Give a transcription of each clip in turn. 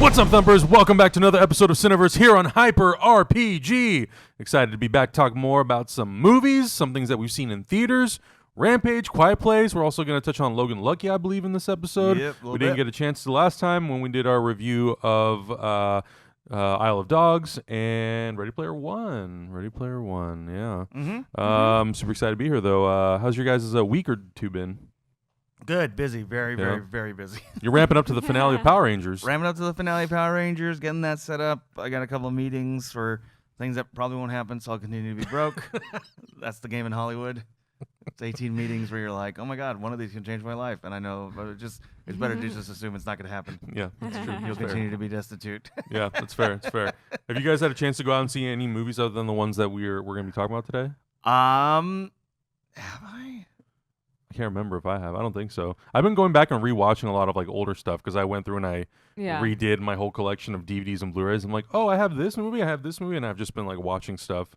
What's up, Thumpers? Welcome back to another episode of Cineverse here on Hyper RPG. Excited to be back to talk more about some movies, some things that we've seen in theaters. Rampage, Quiet Place. We're also going to touch on Logan Lucky, I believe, in this episode. Yep, we didn't get a chance to last time when we did our review of Isle of Dogs and Ready Player One. Yeah. Super excited to be here, though. How's your guys' week or two been? Good, busy, very busy. You're ramping up to the finale of Power Rangers. Ramping up to the finale of Power Rangers, getting that set up. I got a couple of meetings for things that probably won't happen, so I'll continue to be broke. That's the game in Hollywood. It's 18 meetings where you're like, oh my God, one of these can change my life. And I know, but it's better to just assume it's not going to happen. Yeah, that's true. You'll continue to be destitute. Yeah, that's fair. It's fair. Have you guys had a chance to go out and see any movies other than the ones that we're going to be talking about today? Have I? I can't remember if I have. I don't think so. I've been going back and rewatching a lot of like older stuff because I went through and I redid my whole collection of DVDs and Blu-rays. I'm like, oh, I have this movie, and I've just been like watching stuff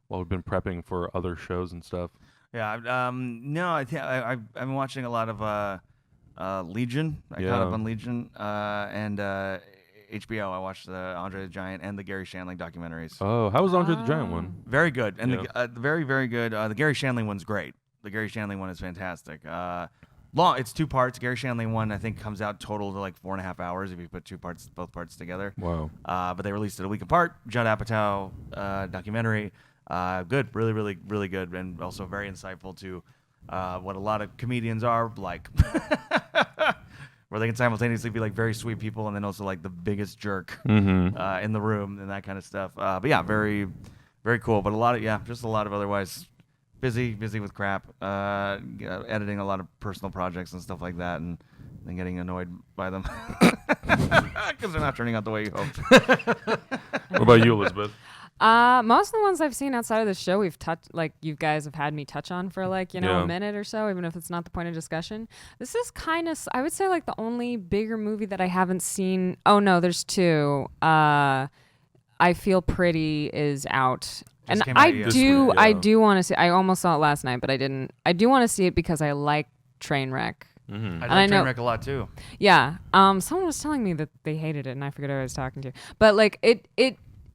while we've been prepping for other shows and stuff. Yeah, no, I've been watching a lot of Legion. I caught up on Legion and HBO. I watched the Andre the Giant and the Gary Shandling documentaries. Oh, how was Andre the Giant one? Very good, and the very good. The Gary Shandling one's great. The Gary Shandling one is fantastic. Long. It's 2 parts. Gary Shandling one, I think, comes out total to like 4.5 hours if you put both parts together. Wow. But they released it a week apart. Judd Apatow documentary. Good, really good, and also very insightful to what a lot of comedians are like, where they can simultaneously be like very sweet people and then also like the biggest jerk in the room and that kind of stuff. But yeah, very, very cool. But just a lot of otherwise busy with crap, editing a lot of personal projects and stuff like that, and then getting annoyed by them because they're not turning out the way you hoped. What about you, Elizabeth? Most of the ones I've seen outside of the show, we've touched, like you guys have had me touch on for like, a minute or so, even if it's not the point of discussion. This is kind of, I would say like the only bigger movie that I haven't seen. Oh no, there's 2. I Feel Pretty is out. And I do want to see, I almost saw it last night, but I didn't. I do want to see it because I like Trainwreck. Mm-hmm. I like Trainwreck a lot too. Yeah. Someone was telling me that they hated it and I forget who I was talking to. But like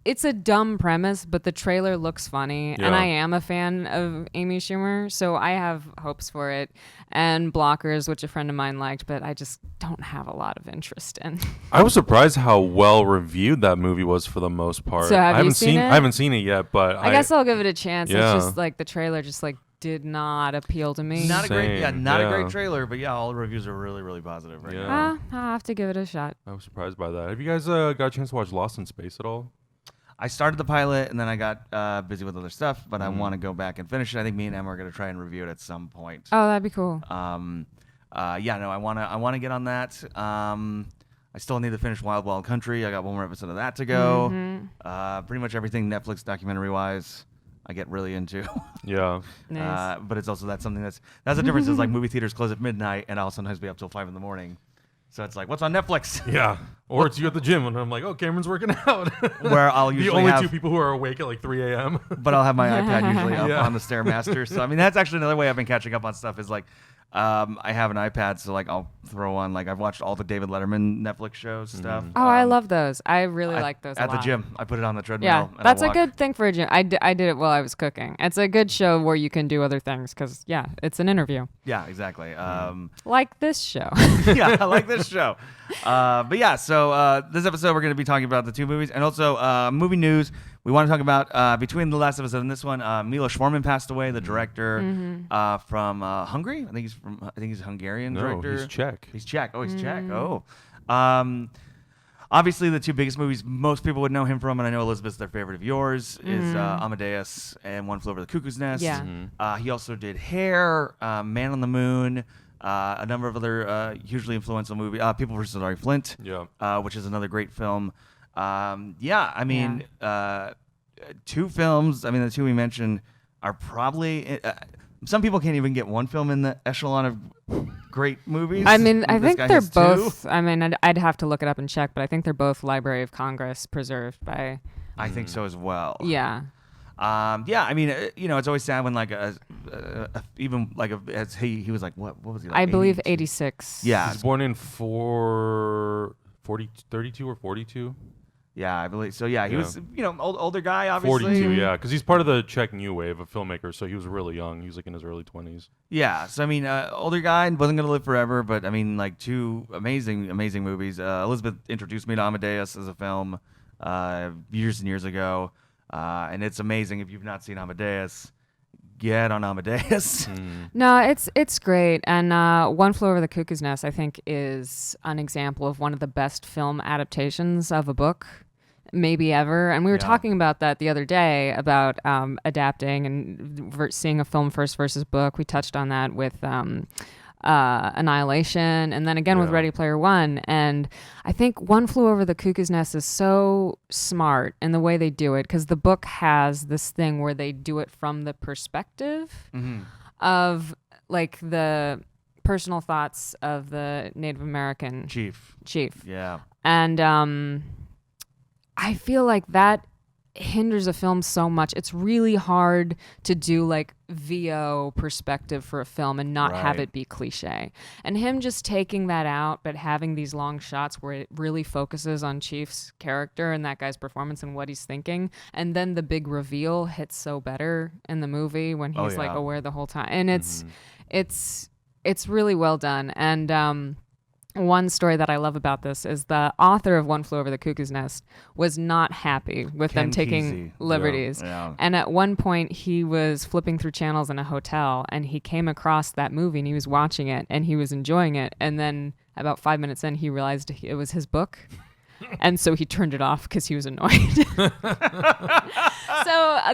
it's a dumb premise, but the trailer looks funny, and I am a fan of Amy Schumer, so I have hopes for it. And Blockers, which a friend of mine liked, but I just don't have a lot of interest in. I was surprised how well reviewed that movie was for the most part. So have you seen it? I haven't seen it yet, but I guess I'll give it a chance. Yeah. It's just like the trailer just like did not appeal to me. Not a great trailer, but all the reviews are really positive right now. I'll have to give it a shot. I was surprised by that. Have you guys got a chance to watch Lost in Space at all? I started the pilot and then I got busy with other stuff, but I want to go back and finish it. I think me and Emma are going to try and review it at some point. Oh, that'd be cool. I want to get on that. I still need to finish Wild Wild Country. I got one more episode of that to go. Mm-hmm. Pretty much everything Netflix documentary wise, I get really into. Yeah. Nice. But it's also that's the difference is like movie theaters close at midnight and I'll sometimes be up till 5 a.m. So it's like, what's on Netflix? Yeah. Or it's you at the gym, and I'm like, oh, Cameron's working out. Where I'll usually the only 2 people who are awake at like 3 a.m. But I'll have my iPad usually up on the Stairmaster. So, I mean, that's actually another way I've been catching up on stuff is like, I have an iPad, so like I'll throw on, like I've watched all the David Letterman Netflix shows stuff. Oh, I love those. I really like those a lot. At the gym, I put it on the treadmill. Yeah, that's a good thing for a gym. I did it while I was cooking. It's a good show where you can do other things because, it's an interview. Yeah, exactly. Like this show. Yeah, I like this show. So this episode we're going to be talking about the 2 movies and also movie news. We want to talk about between the last episode and this one. Milos Forman passed away, the director from Hungary. I think he's a Hungarian director. He's Czech. He's Czech. Oh, he's Czech. Oh, obviously the 2 biggest movies most people would know him from, and I know Elizabeth's their favorite of yours is Amadeus and One Flew Over the Cuckoo's Nest. Yeah. He also did Hair, Man on the Moon. A number of other hugely influential movies. People vs. Larry Flint, which is another great film. 2 films. I mean, the 2 we mentioned are probably. Some people can't even get 1 film in the echelon of great movies. I mean, I think they're both. I mean, I'd have to look it up and check, but I think they're both Library of Congress preserved by. I think so as well. Yeah. I mean, it's always sad when like he was like what was he like? I believe 86. Yeah, he was born in 32 or 42. Yeah, I believe so. Yeah, he was, older guy, obviously. 42, yeah, because he's part of the Czech new wave of filmmakers, so he was really young. He was like in his early 20s. Yeah, so I mean, older guy, wasn't gonna live forever, but I mean, like, two amazing movies. Elizabeth introduced me to Amadeus as a film years and years ago, and it's amazing. If you've not seen Amadeus, get on Amadeus. No, it's great. And One Flew Over the Cuckoo's Nest, I think, is an example of one of the best film adaptations of a book maybe ever. And we were talking about that the other day, about adapting and seeing a film first versus book. We touched on that with Annihilation, and then again with Ready Player One. And I think One Flew Over the Cuckoo's Nest is so smart in the way they do it, because the book has this thing where they do it from the perspective of like the personal thoughts of the Native American chief. Yeah. And I feel like that hinders a film so much. It's really hard to do like VO perspective for a film and not have it be cliche. And him just taking that out, but having these long shots where it really focuses on Chief's character and that guy's performance and what he's thinking, and then the big reveal hits so better in the movie when he's like aware the whole time. And it's really well done. And one story that I love about this is the author of One Flew Over the Cuckoo's Nest was not happy with them taking liberties. Yeah. And at one point he was flipping through channels in a hotel and he came across that movie and he was watching it and he was enjoying it. And then about 5 minutes in, he realized it was his book. And so he turned it off because he was annoyed. So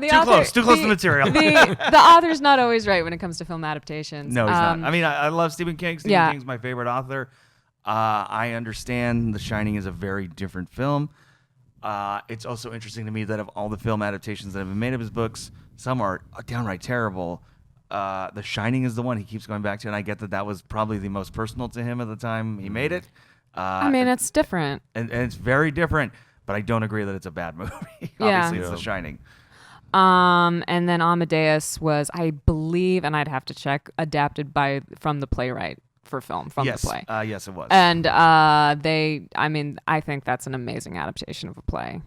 too close to material. The author's not always right when it comes to film adaptations. No, he's not. I mean, I love Stephen King. Stephen King's my favorite author. I understand The Shining is a very different film. It's also interesting to me that of all the film adaptations that have been made of his books, some are downright terrible. The Shining is the one he keeps going back to, and I get that was probably the most personal to him at the time he made it. I mean, it's different. And it's very different, but I don't agree that it's a bad movie. Obviously, it's The Shining. And then Amadeus was, I believe, and I'd have to check, adapted from the playwright for film from the play. Yes, it was. And I think that's an amazing adaptation of a play.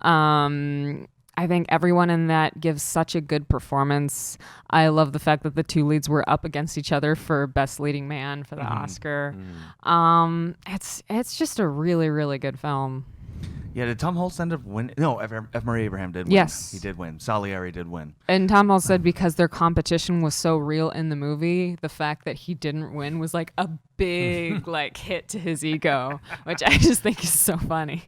I think everyone in that gives such a good performance. I love the fact that the two leads were up against each other for Best Leading Man for the Oscar. It's just a really, really good film. Yeah, did Tom Hulce end up winning? No, F. Murray Abraham did win. Yes. He did win. Salieri did win. And Tom Hulce said because their competition was so real in the movie, the fact that he didn't win was like a big hit to his ego, which I just think is so funny.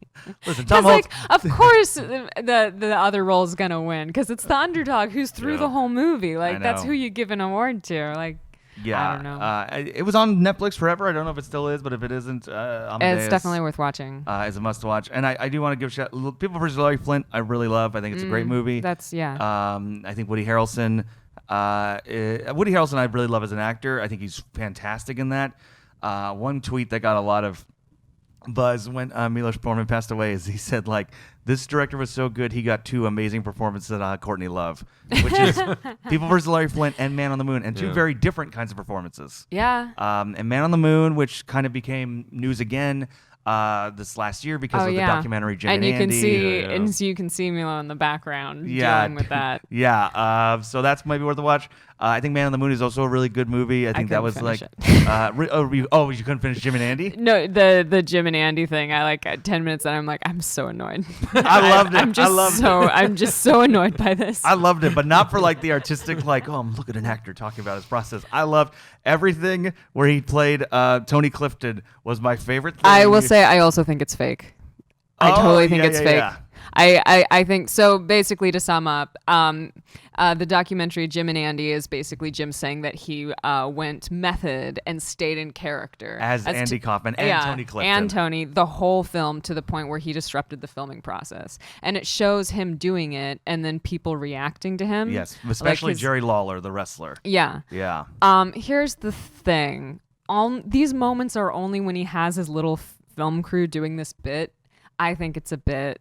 Listen, Tom Hulce... of course the other role is going to win because it's the underdog who's through the whole movie. That's who you give an award to. Yeah, I don't know. It was on Netflix forever. I don't know if it still is, but if it isn't, Amadeus, it's definitely worth watching. It's a must-watch. And I do want to give People vs. Larry Flint. I really love. I think it's a great movie. I think Woody Harrelson. Woody Harrelson, I really love as an actor. I think he's fantastic in that. One tweet that got a lot of buzz when Milos Forman passed away is he said this director was so good he got two amazing performances at Courtney Love, which is People vs. Larry Flint and Man on the Moon, and two very different kinds of performances. Yeah. And Man on the Moon, which kind of became news again this last year because of the documentary Jim and Andy. And you can see Milo in the background dealing with that. Yeah. So that's maybe worth a watch. I think Man on the Moon is also a really good movie. I think that was you couldn't finish Jim and Andy? No, the Jim and Andy thing. I 10 minutes and I'm so annoyed. I loved it. I'm just so annoyed by this. I loved it, but not for the artistic look at an actor talking about his process. I loved everything where he played Tony Clifton was my favorite thing. I will say I also think it's fake. I totally think it's fake. Yeah. I think so. Basically, to sum up, the documentary Jim and Andy is basically Jim saying that he went method and stayed in character as Andy Kaufman and Tony Clifton and Tony the whole film to the point where he disrupted the filming process, and it shows him doing it and then people reacting to him. Yes, especially Jerry Lawler, the wrestler. Yeah. Here's the thing: all these moments are only when he has his little film crew doing this bit. I think it's a bit.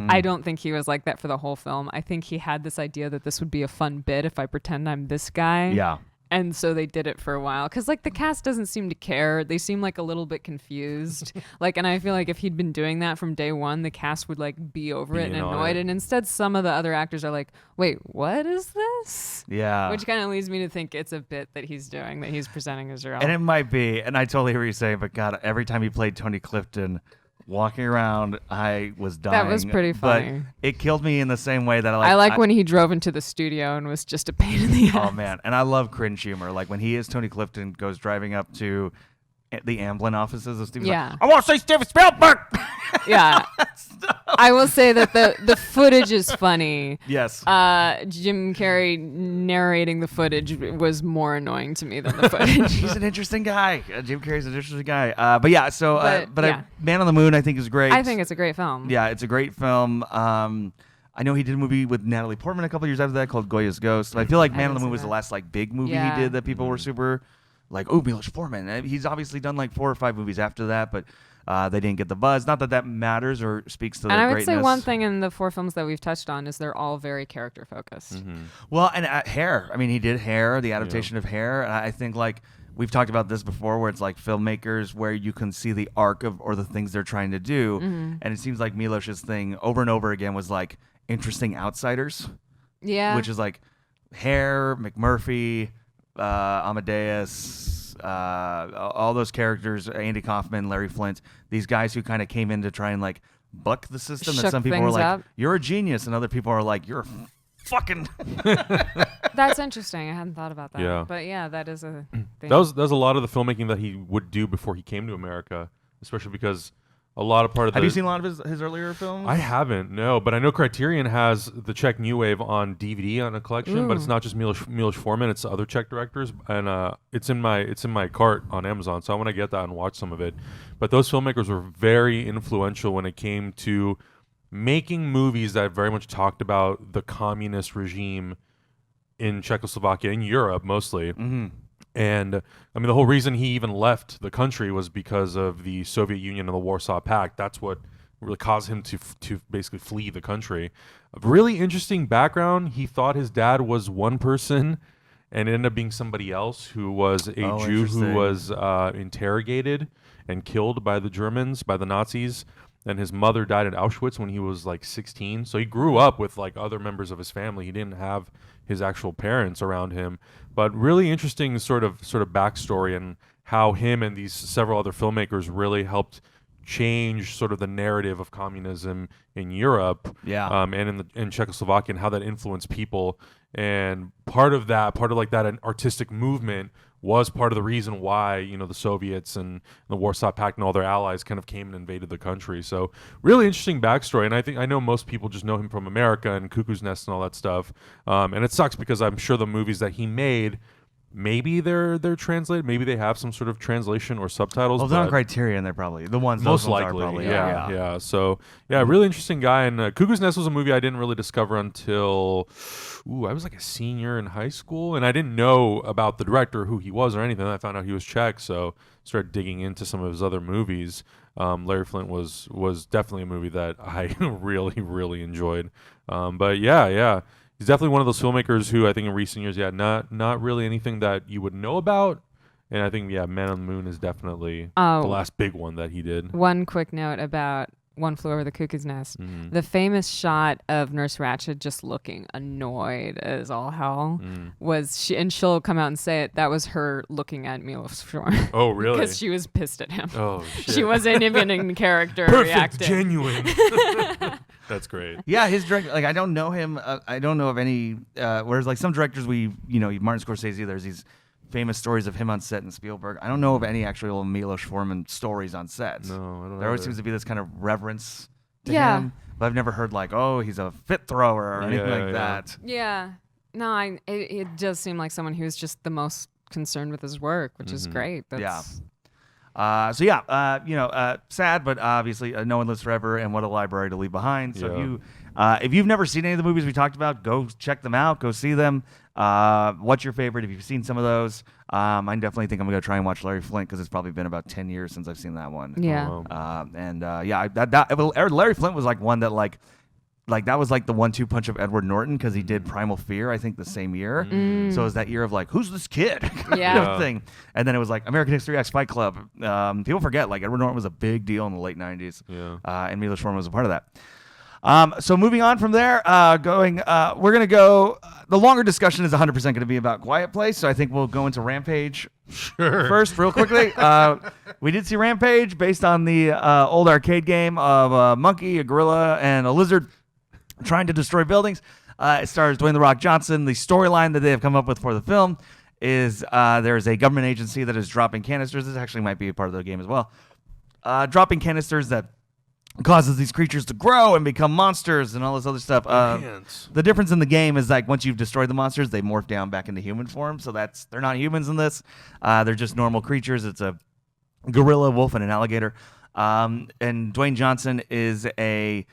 I don't think he was like that for the whole film. I think he had this idea that this would be a fun bit if I pretend I'm this guy. Yeah. and so they did it for a while. Because like the cast doesn't seem to care. They seem like a little bit confused. Like, and I feel like if he'd been doing that from day one, the cast would like be over it and annoyed. And instead, some of the other actors are like, "Wait, what is this?" Yeah. Which kind of leads me to think it's a bit that he's doing, that he's presenting as real. And it might be, and I totally hear what you're saying, but God, every time he played Tony Clifton walking around, I was dying. That was pretty funny. But it killed me in the same way that I like when he drove into the studio and was just a pain in the ass. Oh man, and I love cringe humor. Like when he is Tony Clifton, goes driving up to the Amblin offices of Steven. Yeah. I want to say Steven Spielberg. Yeah. I will say that the footage is funny. Yes. Jim Carrey narrating the footage was more annoying to me than the footage. He's an interesting guy. Jim Carrey's an interesting guy. But yeah, so yeah. Man on the Moon I think is great. I think it's a great film. Yeah, it's a great film. I know he did a movie with Natalie Portman a couple years after that called Goya's Ghost. I feel like Man on the Moon was the last like big movie he did that people were super like, oh, Milos Forman. He's obviously done like 4 or 5 movies after that, but they didn't get the buzz. Not that matters or speaks to the greatness. And I would say one thing in the 4 films that we've touched on is they're all very character focused. Mm-hmm. Well, and Hair. I mean, he did Hair, the adaptation of Hair. And I think like we've talked about this before, where it's like filmmakers where you can see the arc of or the things they're trying to do. Mm-hmm. And it seems like Milos's thing over and over again was like interesting outsiders. Yeah. Which is like Hair, McMurphy, Amadeus, all those characters, Andy Kaufman, Larry Flint, these guys who kind of came in to try and like buck the system. Shook that some people were like, up. you're a genius, and other people are like, you're a fucking. That's interesting. I hadn't thought about that. Yeah. But yeah, that is a thing. That was a lot of the filmmaking that he would do before he came to America, especially because a lot of Have you seen a lot of his earlier films? I haven't, no, but I know Criterion has the Czech New Wave on DVD on a collection, but it's not just Milos Forman; it's other Czech directors, and it's in my cart on Amazon, so I want to get that and watch some of it. But those filmmakers were very influential when it came to making movies that very much talked about the communist regime in Czechoslovakia, in Europe mostly. Mm-hmm. And I mean, the whole reason he even left the country was because of the Soviet Union and the Warsaw Pact. That's what really caused him to basically flee the country. A really interesting background. He thought his dad was one person, and it ended up being somebody else who was a Jew who was interrogated and killed by the Germans, by the Nazis. And his mother died at Auschwitz when he was like 16. So he grew up with like other members of his family. He didn't have his actual parents around him. But really interesting sort of backstory and how him and these several other filmmakers really helped change sort of the narrative of communism in Europe, and in Czechoslovakia, and how that influenced people. And part of that an artistic movement was part of the reason why, the Soviets and the Warsaw Pact and all their allies kind of came and invaded the country. So really interesting backstory. And I know most people just know him from America and Cuckoo's Nest and all that stuff. And it sucks because I'm sure the movies that he made, maybe they're translated. Maybe they have some sort of translation or subtitles. Well, they're on Criterion. They're probably the ones. Most those ones likely, are probably, yeah. So really interesting guy. And Cuckoo's Nest was a movie I didn't really discover until I was like a senior in high school, and I didn't know about the director, who he was or anything. I found out he was Czech, so started digging into some of his other movies. Larry Flint was definitely a movie that I really, really enjoyed. But yeah. He's definitely one of those filmmakers who I think in recent years, not really anything that you would know about. And I think, Man on the Moon is definitely the last big one that he did. One quick note about One Flew Over the Cuckoo's Nest. Mm-hmm. The famous shot of Nurse Ratched just looking annoyed as all hell and she'll come out and say it, that was her looking at Milos Forman. Oh, really? Because she was pissed at him. Oh, shit. She wasn't even in character Perfect, reacting. genuine. That's great. Yeah, his director, like I don't know him. I don't know of any. Whereas like some directors, Martin Scorsese, there's these famous stories of him on set, and Spielberg. I don't know of any actual Milos Forman stories on set. No, I don't know. There always seems to be this kind of reverence to him, but I've never heard like, oh, he's a fit thrower or anything like that. Yeah, no, it does seem like someone who's just the most concerned with his work, which is great. That's, sad, but obviously No One Lives Forever and What a Library to Leave Behind. So if you've never seen any of the movies we talked about, go check them out. Go see them. What's your favorite? If you've seen some of those, I definitely think I'm going to try and watch Larry Flint because it's probably been about 10 years since I've seen that one. Yeah. Larry Flint was like one that like like that was like the 1-2 punch of Edward Norton because he did Primal Fear, I think, the same year. So it was that year of like, who's this kid? kind of thing. And then it was like American History X, Fight Club. People forget like Edward Norton was a big deal in the late 90s. And Milos Forman was a part of that. So moving on from there, we're gonna go. The longer discussion is 100% going to be about Quiet Place, so I think we'll go into Rampage first, real quickly. We did see Rampage based on the old arcade game of a monkey, a gorilla, and a lizard trying to destroy buildings. It stars Dwayne "The Rock" Johnson. The storyline that they have come up with for the film is there's a government agency that is dropping canisters. This actually might be a part of the game as well. Dropping canisters that causes these creatures to grow and become monsters and all this other stuff. The difference in the game is like once you've destroyed the monsters, they morph down back into human form. So they're not humans in this. They're just normal creatures. It's a gorilla, wolf, and an alligator. And Dwayne Johnson is a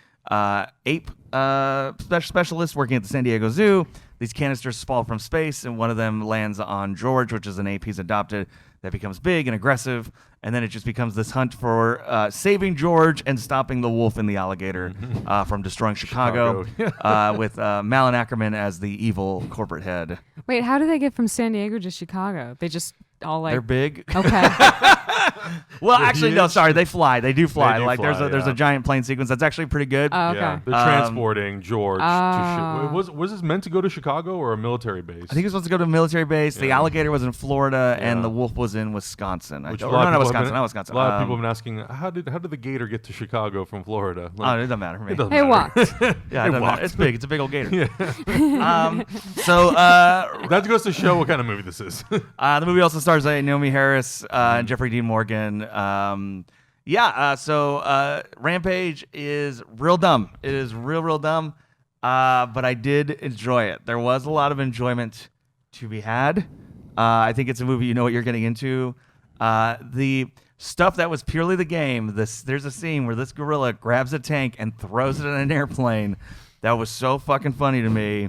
ape specialist working at the San Diego Zoo. These canisters fall from space, and one of them lands on George, which is an ape he's adopted that becomes big and aggressive. And then it just becomes this hunt for saving George and stopping the wolf and the alligator from destroying Chicago with Malin Ackerman as the evil corporate head. Wait, how do they get from San Diego to Chicago? They just all like... They're big. Okay. Well, actually, no, sorry. They fly. They do fly. There's a giant plane sequence that's actually pretty good. Oh, okay. Yeah, they're transporting George to was this meant to go to Chicago or a military base? I think it was supposed to go to a military base. The alligator was in Florida, and the wolf was in Wisconsin. Not Wisconsin. A lot of people have been asking, how did the gator get to Chicago from Florida? Like, it doesn't matter for me. It doesn't matter. Walked. Yeah, it walked. It's big. It's a big old gator. So that goes to show what kind of movie this is. The movie also stars Naomi Harris and Jeffrey Dean Morgan. So Rampage is real dumb. It is real dumb, but I did enjoy it. There was a lot of enjoyment to be had. I think it's a movie you know what you're getting into. The stuff that was purely the game, there's a scene where this gorilla grabs a tank and throws it in an airplane. That was so fucking funny to me.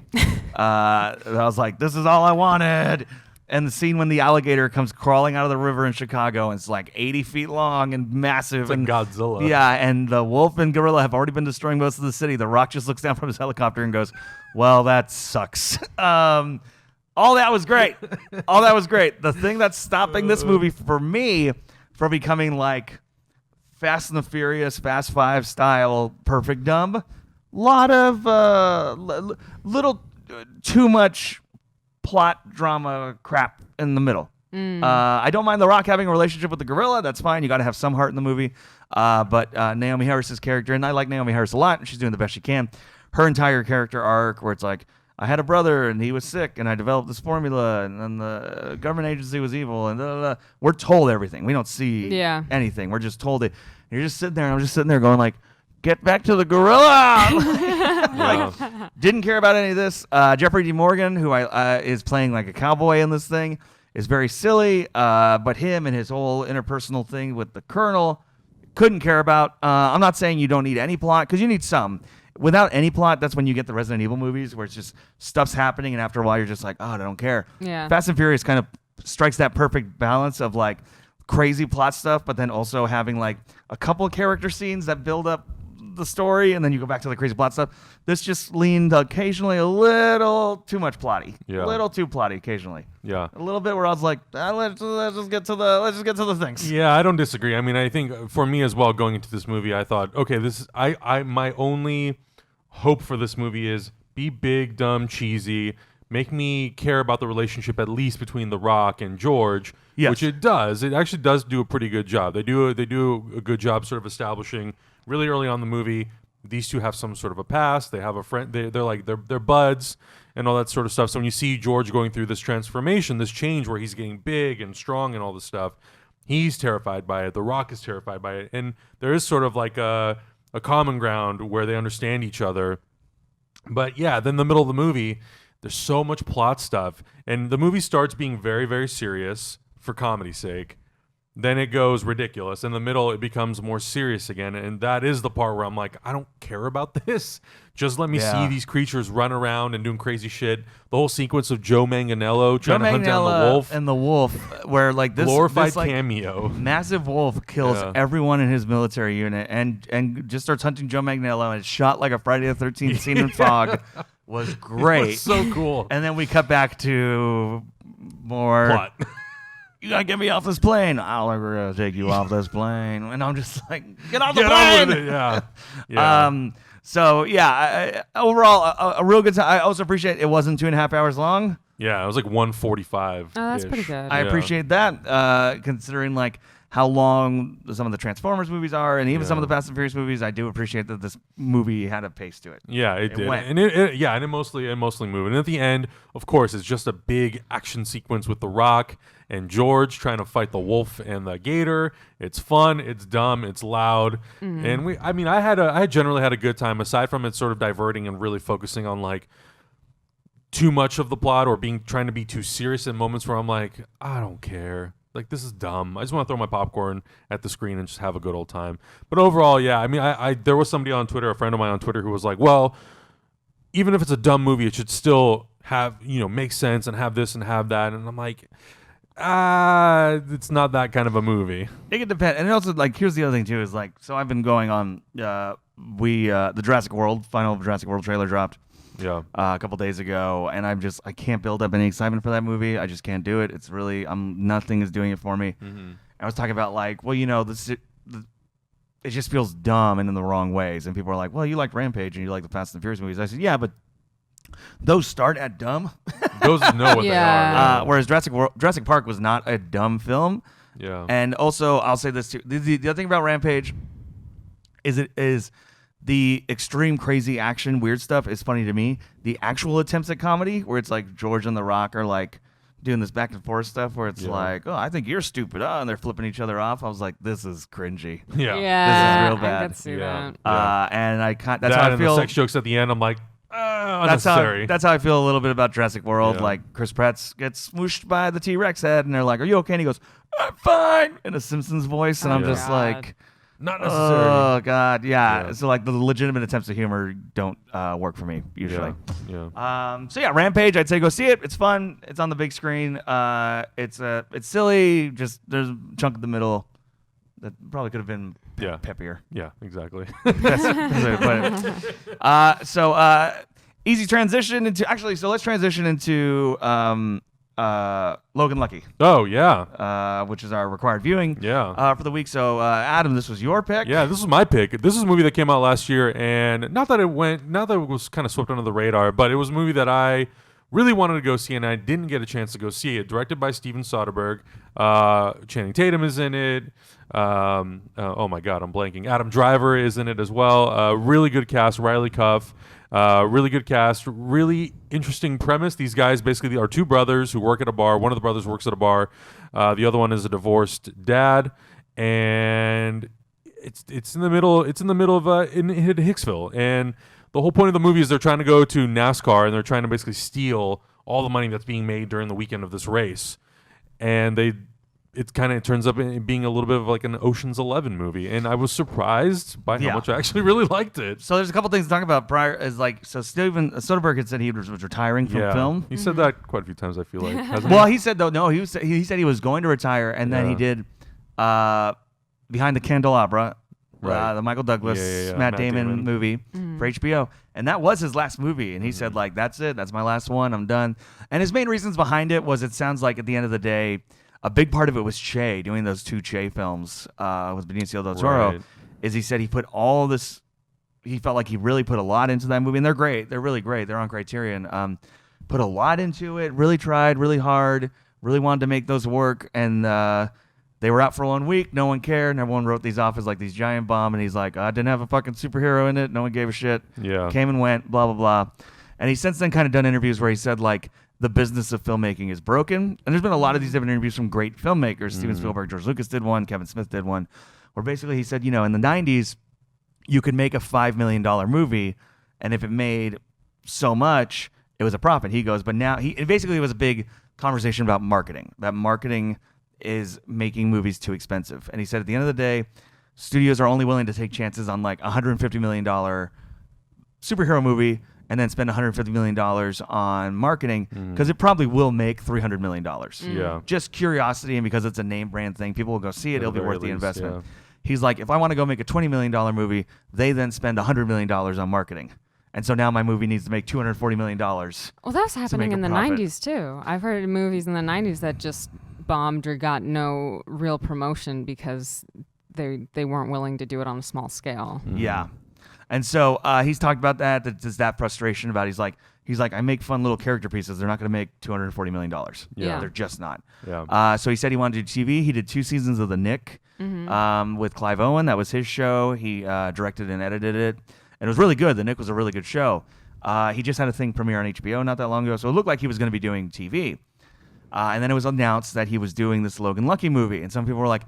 I was like, this is all I wanted. And the scene when the alligator comes crawling out of the river in Chicago and it's like 80 feet long and massive. It's like Godzilla. Yeah, and the wolf and gorilla have already been destroying most of the city. The Rock just looks down from his helicopter and goes, well, that sucks. All that was great. The thing that's stopping this movie for me from becoming like Fast and the Furious, Fast 5 style Perfect Dumb, lot of little too much plot drama crap in the middle. I don't mind The Rock having a relationship with the gorilla. That's fine. You got to have some heart in the movie. But Naomi Harris's character, and I like Naomi Harris a lot, and she's doing the best she can. Her entire character arc where it's like, I had a brother and he was sick and I developed this formula and then the government agency was evil and blah, blah, blah. We're told everything. We don't see anything. We're just told it. And you're just sitting there and I'm just sitting there going like, get back to the gorilla. Didn't care about any of this. Jeffrey D. Morgan, who is playing like a cowboy in this thing, is very silly. But him and his whole interpersonal thing with the colonel, couldn't care about. I'm not saying you don't need any plot, because you need some. Without any plot, that's when you get the Resident Evil movies where it's just stuff's happening and after a while you're just like, oh, I don't care. Yeah. Fast and Furious kind of strikes that perfect balance of like crazy plot stuff, but then also having like a couple of character scenes that build up the story and then you go back to the crazy plot stuff. This just leaned occasionally a little too much plotty. Yeah. A little too plotty occasionally. Yeah. A little bit where I was like, let's just get to the things. Yeah, I don't disagree. I mean, I think for me as well, going into this movie, I thought, okay, this is my only hope for this movie is be big, dumb, cheesy, make me care about the relationship at least between The Rock and George, which it does. It actually does do a pretty good job. They do a good job sort of establishing really early on in the movie these two have some sort of a past. They have a friend. They're buds and all that sort of stuff. So when you see George going through this transformation, this change where he's getting big and strong and all this stuff, he's terrified by it. The Rock is terrified by it, and there is sort of like a common ground where they understand each other. But yeah, then in the middle of the movie, there's so much plot stuff, and the movie starts being very, very serious for comedy's sake. Then it goes ridiculous. In the middle, it becomes more serious again. And that is the part where I'm like, I don't care about this. Just let me see these creatures run around and doing crazy shit. The whole sequence of Joe Manganiello trying to hunt down the wolf. And the wolf, where like this glorified like, cameo. Massive wolf kills everyone in his military unit and just starts hunting Joe Manganiello, and it's shot like a Friday the 13th scene in fog. Was great. It was so cool. And then we cut back to more plot. You gotta get me off this plane. I'll ever take you off this plane. And I'm just like, get off the plane. With it. Yeah. So overall, a real good time. I also appreciate it wasn't 2.5 hours long. Yeah, it was like 1:45. Oh, that's pretty good. I appreciate that, considering like how long some of the Transformers movies are, and even some of the Fast and Furious movies. I do appreciate that this movie had a pace to it. Yeah, it did. Went. And it mostly moved. And at the end, of course, it's just a big action sequence with The Rock and George trying to fight the wolf and the gator. It's fun, it's dumb, it's loud. And I generally had a good time, aside from it sort of diverting and really focusing on like too much of the plot or trying to be too serious in moments where I'm like, I don't care. Like, this is dumb. I just want to throw my popcorn at the screen and just have a good old time. But overall, yeah, I mean, there was somebody on Twitter, a friend of mine on Twitter, who was like, well, even if it's a dumb movie, it should still have, make sense and have this and have that. And I'm like, it's not that kind of a movie. It could depend. And also, like, here's the other thing, too, is like, so I've been going on, the final Jurassic World trailer dropped. Yeah. A couple days ago, and I can't build up any excitement for that movie. I just can't do it. It's really, nothing is doing it for me. I was talking about like, well, it just feels dumb and in the wrong ways. And people are like, well, you like Rampage and you like the Fast and Furious movies. I said, yeah, but those start at dumb. Those know what they are. Whereas Jurassic Park was not a dumb film. Yeah. And also, I'll say this too. The other thing about Rampage is the extreme crazy action weird stuff is funny to me. The actual attempts at comedy, where it's like George and The Rock are like doing this back and forth stuff, where it's like, oh, I think you're stupid, and they're flipping each other off. I was like, this is cringy. Yeah, this is real bad. I could see that. And that's how I feel. The sex jokes at the end, I'm like, unnecessary. That's how I feel a little bit about Jurassic World. Yeah. Like Chris Pratt gets smooshed by the T-Rex head, and they're like, "Are you okay?" And he goes, "I'm fine," in a Simpsons voice, and I'm just like, not necessary. Oh God, yeah. So like the legitimate attempts at humor don't work for me usually. Yeah. So yeah, Rampage. I'd say go see it. It's fun. It's on the big screen. It's silly. Just there's a chunk in the middle that probably could have been peppier. Yeah, exactly. That's the way to put it. So easy transition into actually. So let's transition into Logan Lucky. Oh yeah. Which is our required viewing. Yeah. For the week. So Adam, this was your pick. Yeah, this was my pick. This is a movie that came out last year, and not that it was kind of swept under the radar, but it was a movie that I really wanted to go see, and I didn't get a chance to go see it. Directed by Steven Soderbergh. Channing Tatum is in it. Oh my God, I'm blanking. Adam Driver is in it as well. Really good cast. Riley Cuff. Really good cast. Really interesting premise. These guys basically are two brothers who work at a bar. One of the brothers works at a bar. The other one is a divorced dad, and it's in the middle. It's in the middle of in Hicksville, and the whole point of the movie is they're trying to go to NASCAR, and they're trying to basically steal all the money that's being made during the weekend of this race, and it kind of turns up being a little bit of like an Ocean's 11 movie, and I was surprised by how much I actually really liked it. So there's a couple things to talk about prior. Is like so Steven Soderbergh had said he was retiring from film. He said that quite a few times. I feel like. Well, he said though no, he said he was going to retire, and then he did Behind the Candelabra. Right. The Michael Douglas, Matt Damon movie for HBO. And that was his last movie. And he said, like, that's it. That's my last one. I'm done. And his main reasons behind it was it sounds like at the end of the day, a big part of it was Che, doing those two Che films with Benicio del Toro. Right. Is he said he put all this, he felt like he really put a lot into that movie. And they're great. They're really great. They're on Criterion. Put a lot into it, really tried, really hard, really wanted to make those work. And, they were out for 1 week. No one cared. And everyone wrote these off as like these giant bomb. And he's like, I didn't have a fucking superhero in it. No one gave a shit. Yeah. Came and went, blah, blah, blah. And he's since then kind of done interviews where he said like the business of filmmaking is broken. And there's been a lot of these different interviews from great filmmakers. Steven Spielberg, George Lucas did one. Kevin Smith did one. Where basically he said, in the 90s, you could make a $5 million movie. And if it made so much, it was a profit. He goes, but now it basically was a big conversation about marketing. That marketing is making movies too expensive. And he said at the end of the day, studios are only willing to take chances on like $150 million superhero movie and then spend $150 million on marketing because it probably will make $300 million. Yeah. Just curiosity, and because it's a name brand thing, people will go see it. It'll be worth the investment. Yeah. He's like, if I want to go make a $20 million movie, they then spend $100 million on marketing. And so now my movie needs to make $240 million. Well, that's happening in the 90s too. I've heard of movies in the 90s that just bombed or got no real promotion because they weren't willing to do it on a small scale. Yeah. And so he's talked about that. There's that frustration about. He's like, I make fun little character pieces. They're not going to make $240 million. Yeah. They're just not. Yeah. So he said he wanted to do TV. He did 2 seasons of The Nick with Clive Owen. That was his show. He directed and edited it. And it was really good. The Nick was a really good show. He just had a thing premiere on HBO not that long ago. So it looked like he was going to be doing TV. And then it was announced that he was doing this Logan Lucky movie. And some people were like,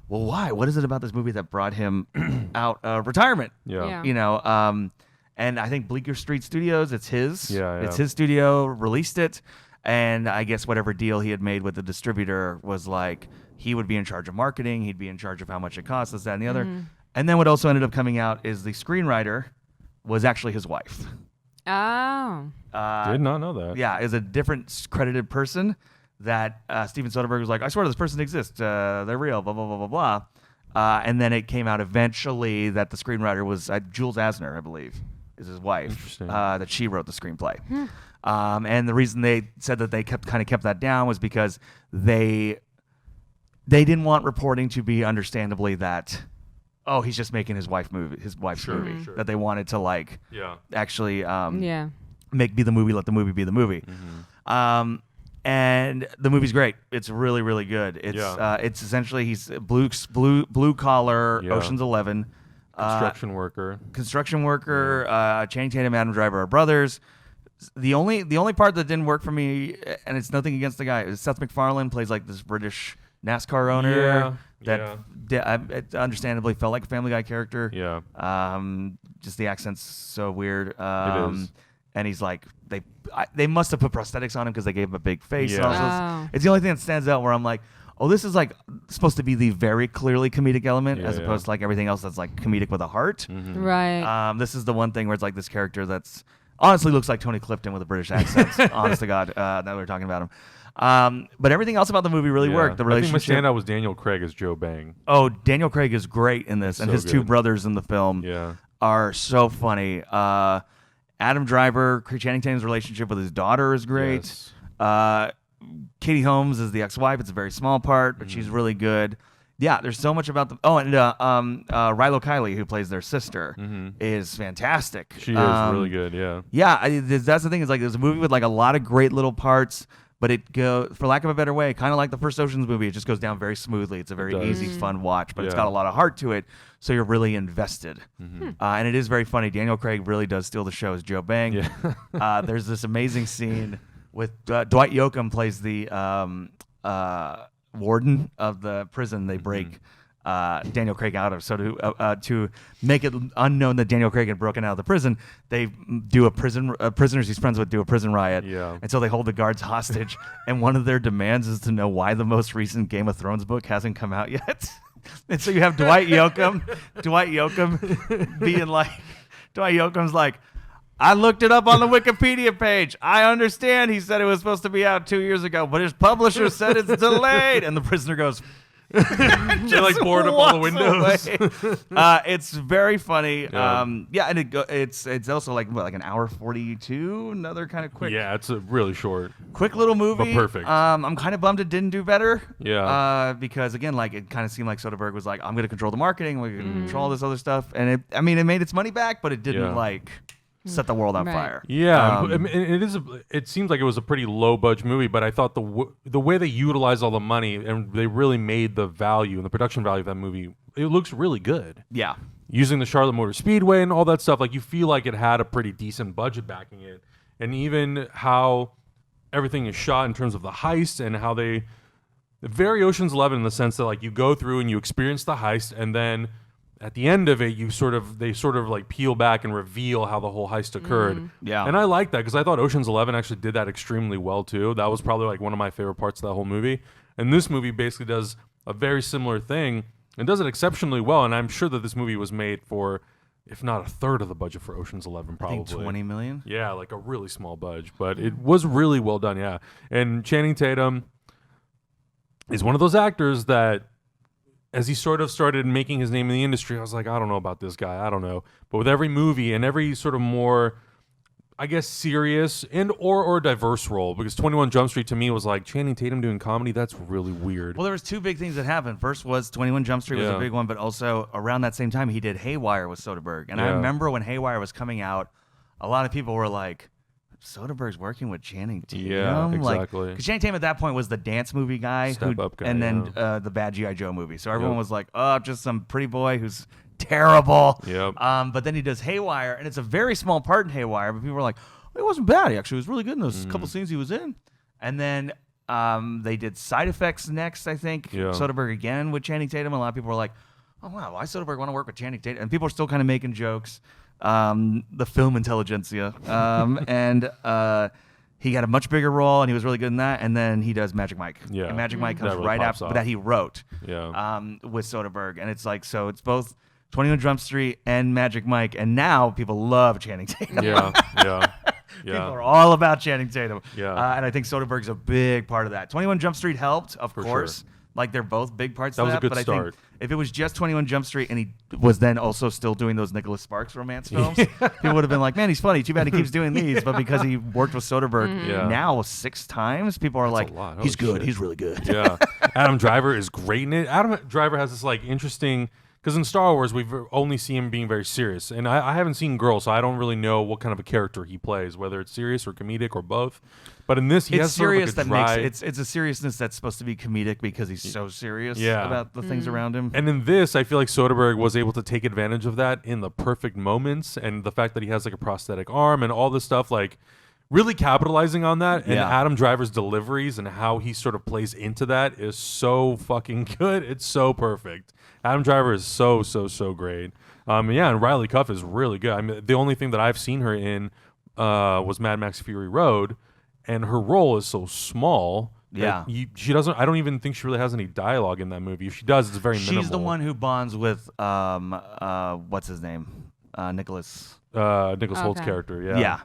well, why? What is it about this movie that brought him out of retirement? Yeah. You know, and I think Bleecker Street Studios, it's his. Yeah. It's his studio, released it. And I guess whatever deal he had made with the distributor was like he would be in charge of marketing. He'd be in charge of how much it costs, this, that, and the other. And then what also ended up coming out is the screenwriter was actually his wife. Oh. Did not know that. Yeah, is a different credited person that Steven Soderbergh was like, I swear this person exists. They're real, blah, blah, blah, blah, blah. And then it came out eventually that the screenwriter was Jules Asner, I believe, is his wife. Interesting. That she wrote the screenplay. And the reason they said that they kept that down was because they didn't want reporting to be understandably that, oh, he's just making his wife's movie. Sure. That they wanted to like actually be the movie, let the movie be the movie. And the movie's great. It's really, really good. It's essentially he's blue collar, Ocean's 11, construction worker. Channing Tatum, Adam Driver are brothers. The only part that didn't work for me, and it's nothing against the guy, is Seth MacFarlane plays like this British NASCAR owner it understandably felt like a Family Guy character. Yeah. Just the accent's so weird. It is. And he's like, they must have put prosthetics on him because they gave him a big face. Yeah. It's the only thing that stands out where I'm like, oh, this is like supposed to be the very clearly comedic element as opposed to like everything else that's like comedic with a heart. Right. This is the one thing where it's like this character that's honestly looks like Tony Clifton with a British accent. Honest to God, that we were talking about him. But everything else about the movie really worked. The relationship. I think my standout was Daniel Craig as Joe Bang. Oh, Daniel Craig is great in this, and his 2 brothers in the film are so funny. Adam Driver, Channing Tatum's relationship with his daughter is great. Yes. Katie Holmes is the ex-wife. It's a very small part, but she's really good. Yeah, there's so much about them. Oh, and Rilo Kiley, who plays their sister, is fantastic. She is really good. Yeah. Yeah, that's the thing. Is like there's a movie with like a lot of great little parts, but it goes, for lack of a better way, kind of like the first Ocean's movie. It just goes down very smoothly. It's a very easy, fun watch, but it's got a lot of heart to it, so you're really invested. And it is very funny. Daniel Craig really does steal the show as Joe Bang. Yeah. There's this amazing scene with Dwight Yoakam plays the warden of the prison they break Daniel Craig out of. So to make it unknown that Daniel Craig had broken out of the prison, they do prisoners he's friends with do a prison riot. Yeah. And so they hold the guards hostage. And one of their demands is to know why the most recent Game of Thrones book hasn't come out yet. And so you have Dwight Yoakam being like, Dwight Yoakam's like, I looked it up on the Wikipedia page. I understand he said it was supposed to be out 2 years ago, but his publisher said it's delayed. And the prisoner goes, they like board up all the windows. It's very funny. Yeah. And it's also like an hour 42. Another kind of quick. Yeah, it's a really short, quick little movie. but perfect. I'm kind of bummed it didn't do better. Yeah. Because again, like it kind of seemed like Soderbergh was like, I'm going to control the marketing. We're going to control all this other stuff. And it made its money back, but it didn't set the world on fire. Yeah, it seems like it was a pretty low budget movie, but I thought the way they utilized all the money and they really made the value and the production value of that movie, it looks really good. Yeah, using the Charlotte Motor Speedway and all that stuff, like you feel like it had a pretty decent budget backing it, and even how everything is shot in terms of the heist and how they very Ocean's 11 in the sense that like you go through and you experience the heist and then at the end of it, they sort of like peel back and reveal how the whole heist occurred. Yeah. And I like that because I thought Ocean's 11 actually did that extremely well too. That was probably like one of my favorite parts of that whole movie. And this movie basically does a very similar thing and does it exceptionally well. And I'm sure that this movie was made for, if not a third of the budget for Ocean's 11, probably. I think 20 million. Yeah, like a really small budget, but it was really well done. Yeah, and Channing Tatum is one of those actors that, as he sort of started making his name in the industry, I was like, I don't know about this guy. I don't know. But with every movie and every sort of more, I guess, serious and or diverse role, because 21 Jump Street to me was like, Channing Tatum doing comedy, that's really weird. Well, there was two big things that happened. First was 21 Jump Street was a big one, but also around that same time, he did Haywire with Soderbergh. And I remember when Haywire was coming out, a lot of people were like, Soderbergh's working with Channing Tatum. Yeah, exactly. Because Channing Tatum at that point was the dance movie guy, Step-up guy, and then the bad G.I. Joe movie. So everyone was like, oh, just some pretty boy who's terrible. Yep. But then he does Haywire, and it's a very small part in Haywire, but people were like, it wasn't bad. He actually was really good in those couple scenes he was in. And then they did Side Effects next, I think. Yeah. Soderbergh again with Channing Tatum. A lot of people were like, oh, wow, why Soderbergh want to work with Channing Tatum? And people are still kind of making jokes. The film intelligentsia. And he got a much bigger role, and he was really good in that. And then he does Magic Mike. Yeah. And Magic Mike comes That really right pops after off. that he wrote with Soderbergh. And it's like, so it's both 21 Jump Street and Magic Mike. And now people love Channing Tatum. Yeah. People are all about Channing Tatum. Yeah. And I think Soderbergh's a big part of that. 21 Jump Street helped, of course. Sure. Like, they're both big parts That of was a that. good But I start. think if it was just 21 Jump Street and he was then also still doing those Nicholas Sparks romance films, people would have been like, man, he's funny. Too bad he keeps doing these. But because he worked with Soderbergh now 6 times, people are That's like, a lot. he's Holy good. shit. He's really good. Yeah. Adam Driver is great in it. Adam Driver has this like interesting, because in Star Wars we've only seen him being very serious, and I haven't seen Girls, so I don't really know what kind of a character he plays, whether it's serious or comedic or both. But in this, he It's has sort serious of like a that dry, makes it's a seriousness that's supposed to be comedic because he's so serious about the things around him. And in this, I feel like Soderbergh was able to take advantage of that in the perfect moments, and the fact that he has like a prosthetic arm and all this stuff, like really capitalizing on that. And Adam Driver's deliveries and how he sort of plays into that is so fucking good. It's so perfect. Adam Driver is so great. And Riley Cuff is really good. I mean, the only thing that I've seen her in was Mad Max Fury Road, and her role is so small. Yeah. She doesn't. I don't even think she really has any dialogue in that movie. If she does, it's very minimal. She's the one who bonds with what's his name, Nicholas. Nicholas Holt's character. Yeah.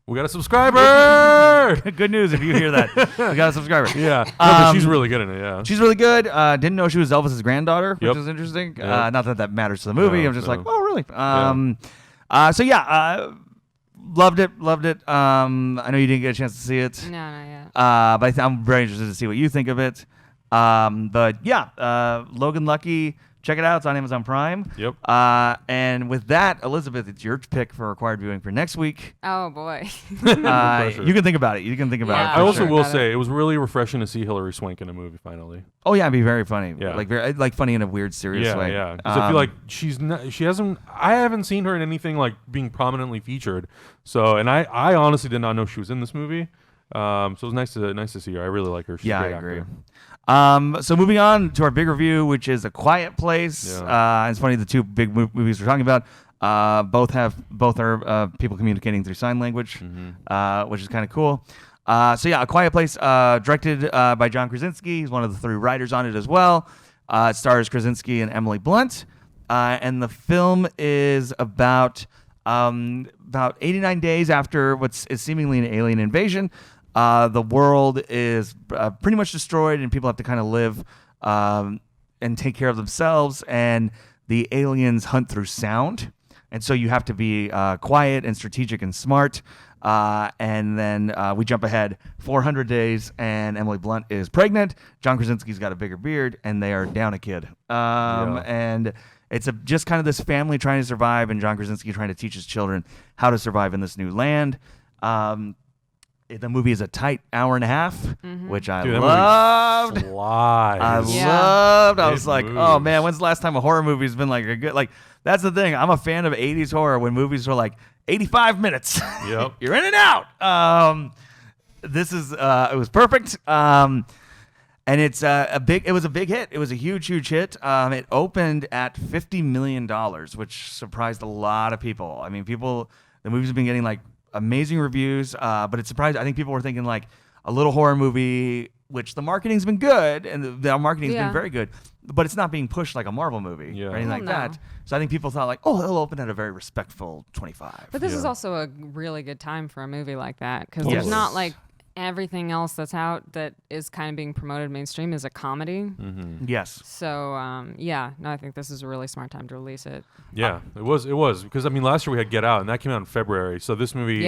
We got a subscriber. Good news if you hear that. We got a subscriber. Yeah. But she's really good in it. Yeah. She's really good. Didn't know she was Elvis's granddaughter, which Yep. is interesting. Yep. Not that that matters to the movie. No, I'm just no. like, oh, really? Loved it. I know you didn't get a chance to see it. No, not yet. But I'm very interested to see what you think of it. Logan Lucky, check it out. It's on Amazon Prime. Yep. And with that, Elizabeth, it's your pick for required viewing for next week. Oh boy. pressure. You can think about it. Yeah. I for also sure. will Got say it was really refreshing to see Hillary Swank in a movie finally. Oh yeah, it'd be very funny. Yeah. Like funny in a weird, serious way. Yeah. Because I feel like I haven't seen her in anything like being prominently featured. So, and I honestly did not know she was in this movie. So it was nice to see her. I really like her. She's a I great agree. actor. So moving on to our big review, which is A Quiet Place. Yeah. It's funny, the two big movies we're talking about both are people communicating through sign language, which is kind of cool. A Quiet Place, directed by John Krasinski. He's one of the 3 writers on it as well. It stars Krasinski and Emily Blunt, and the film is about 89 days after what is seemingly an alien invasion. The world is pretty much destroyed, and people have to kind of live and take care of themselves. And the aliens hunt through sound, and so you have to be quiet and strategic and smart. And then we jump ahead 400 days, and Emily Blunt is pregnant. John Krasinski's got a bigger beard, and they are down a kid. And it's just kind of this family trying to survive, and John Krasinski trying to teach his children how to survive in this new land. The movie is a tight hour and a half, which I loved. I was like, oh man, when's the last time a horror movie's been like a good, like, that's the thing. I'm a fan of 80s horror when movies are like 85 minutes. Yep. You're in and out. This is, it was perfect. And it's it was a big hit. It was a huge hit. It opened at $50 million, which surprised a lot of people. I mean, the movies have been getting like amazing reviews, but it surprised. I think people were thinking like, a little horror movie, which the marketing's been good and the marketing's been very good, but it's not being pushed like a Marvel movie or anything like that. So I think people thought like, oh, it'll open at a very respectful 25. But this is also a really good time for a movie like that because there's not like everything else that's out that is kind of being promoted mainstream is a comedy. Mm-hmm. Yes. So I think this is a really smart time to release it. Yeah, it was because I mean last year we had Get Out and that came out in February. So this movie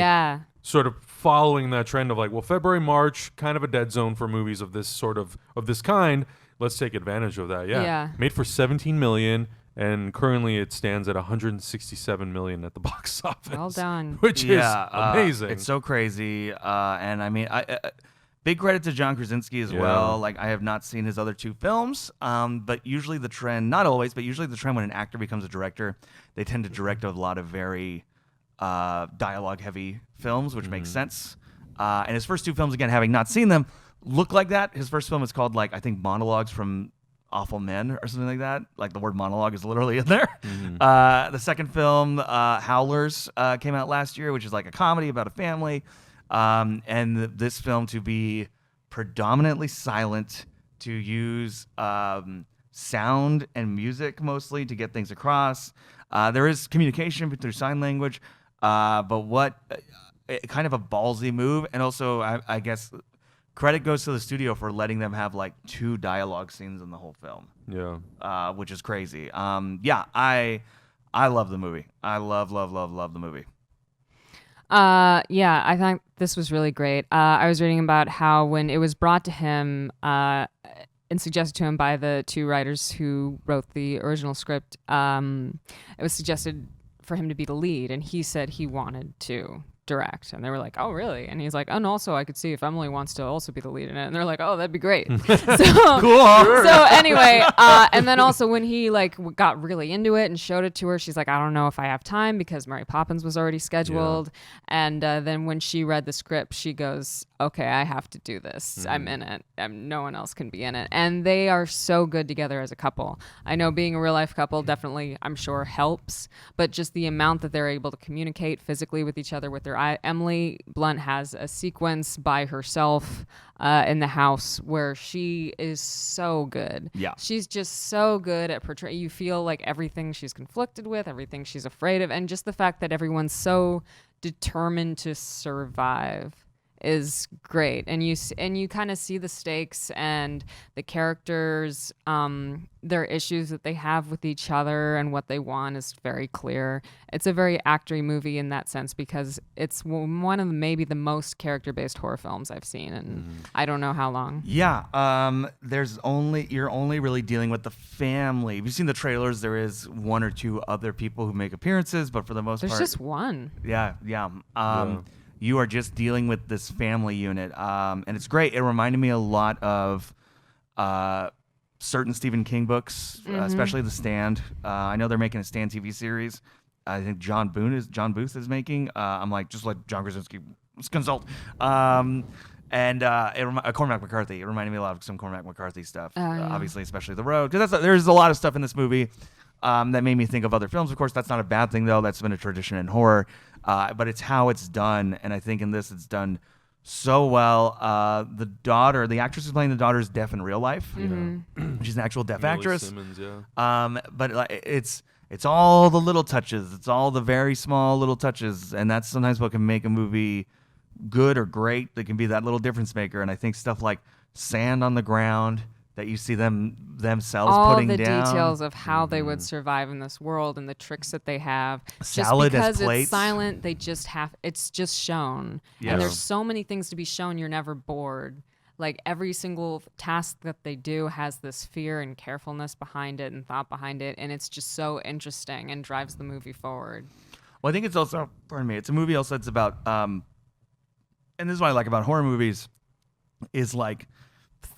sort of following that trend of like, well, February, March, kind of a dead zone for movies of this sort of this kind. Let's take advantage of that. Yeah. Made for $17 million. And currently it stands at $167 million at the box office. Well done. Which is amazing. It's so crazy. And I mean, big credit to John Krasinski as well. Like, I have not seen his other 2 films, but usually the trend, not always, but usually the trend when an actor becomes a director, they tend to direct a lot of very dialogue-heavy films, which makes sense. And his first 2 films, again, having not seen them, look like that. His first film is called, like, I think Monologues from Awful Men or something like that. Like the word monologue is literally in there. The second film, Howlers, came out last year, which is like a comedy about a family. And this film to be predominantly silent, to use sound and music mostly to get things across. There is communication through sign language, but what kind of a ballsy move. And also, I guess, credit goes to the studio for letting them have like 2 dialogue scenes in the whole film. Yeah. Which is crazy. I love the movie. I love the movie. I think this was really great. I was reading about how when it was brought to him and suggested to him by the 2 writers who wrote the original script, it was suggested for him to be the lead, and he said he wanted to direct, and they were like, oh really? And he's like, and also I could see if Emily wants to also be the lead in it, and they're like, oh, that'd be great. So cool. So anyway, and then also when he like got really into it and showed it to her, she's like, I don't know if I have time because Mary Poppins was already scheduled. And then when she read the script, she goes, okay, I have to do this. I'm in it. No one else can be in it. And they are so good together as a couple. I know being a real life couple definitely, I'm sure, helps, but just the amount that they're able to communicate physically with each other with their Emily Blunt has a sequence by herself in the house where she is so good. Yeah. She's just so good at portraying. You feel like everything she's conflicted with, everything she's afraid of, and just the fact that everyone's so determined to survive is great. And you kind of see the stakes and the characters, their issues that they have with each other and what they want is very clear. It's a very actory movie in that sense because it's one of maybe the most character-based horror films I've seen in I don't know how long. Yeah, you're only really dealing with the family. If you've seen the trailers, there is 1 or 2 other people who make appearances, but for the most part, there's just one. Yeah. You are just dealing with this family unit, and it's great. It reminded me a lot of certain Stephen King books, especially The Stand. I know they're making a Stand TV series. I think John Booth is making. I'm like, just let John Krasinski consult. Cormac McCarthy. It reminded me a lot of some Cormac McCarthy stuff. Obviously, especially The Road, because there's a lot of stuff in this movie that made me think of other films. Of course, that's not a bad thing though. That's been a tradition in horror. But it's how it's done, and I think in this it's done so well. The actress who's playing the daughter is deaf in real life. She's an actual deaf actress. Simmons, but it's all the little touches. It's all the very small little touches, and that's sometimes what can make a movie good or great. That can be that little difference maker. And I think stuff like sand on the ground that you see themselves putting down. All the details of how they would survive in this world and the tricks that they have. Salad just as because plates. It's silent, it's just shown. Yes. And there's so many things to be shown, you're never bored. Like every single task that they do has this fear and carefulness behind it and thought behind it, and it's just so interesting and drives the movie forward. Well, I think it's also, it's a movie also that's about, and this is what I like about horror movies, is like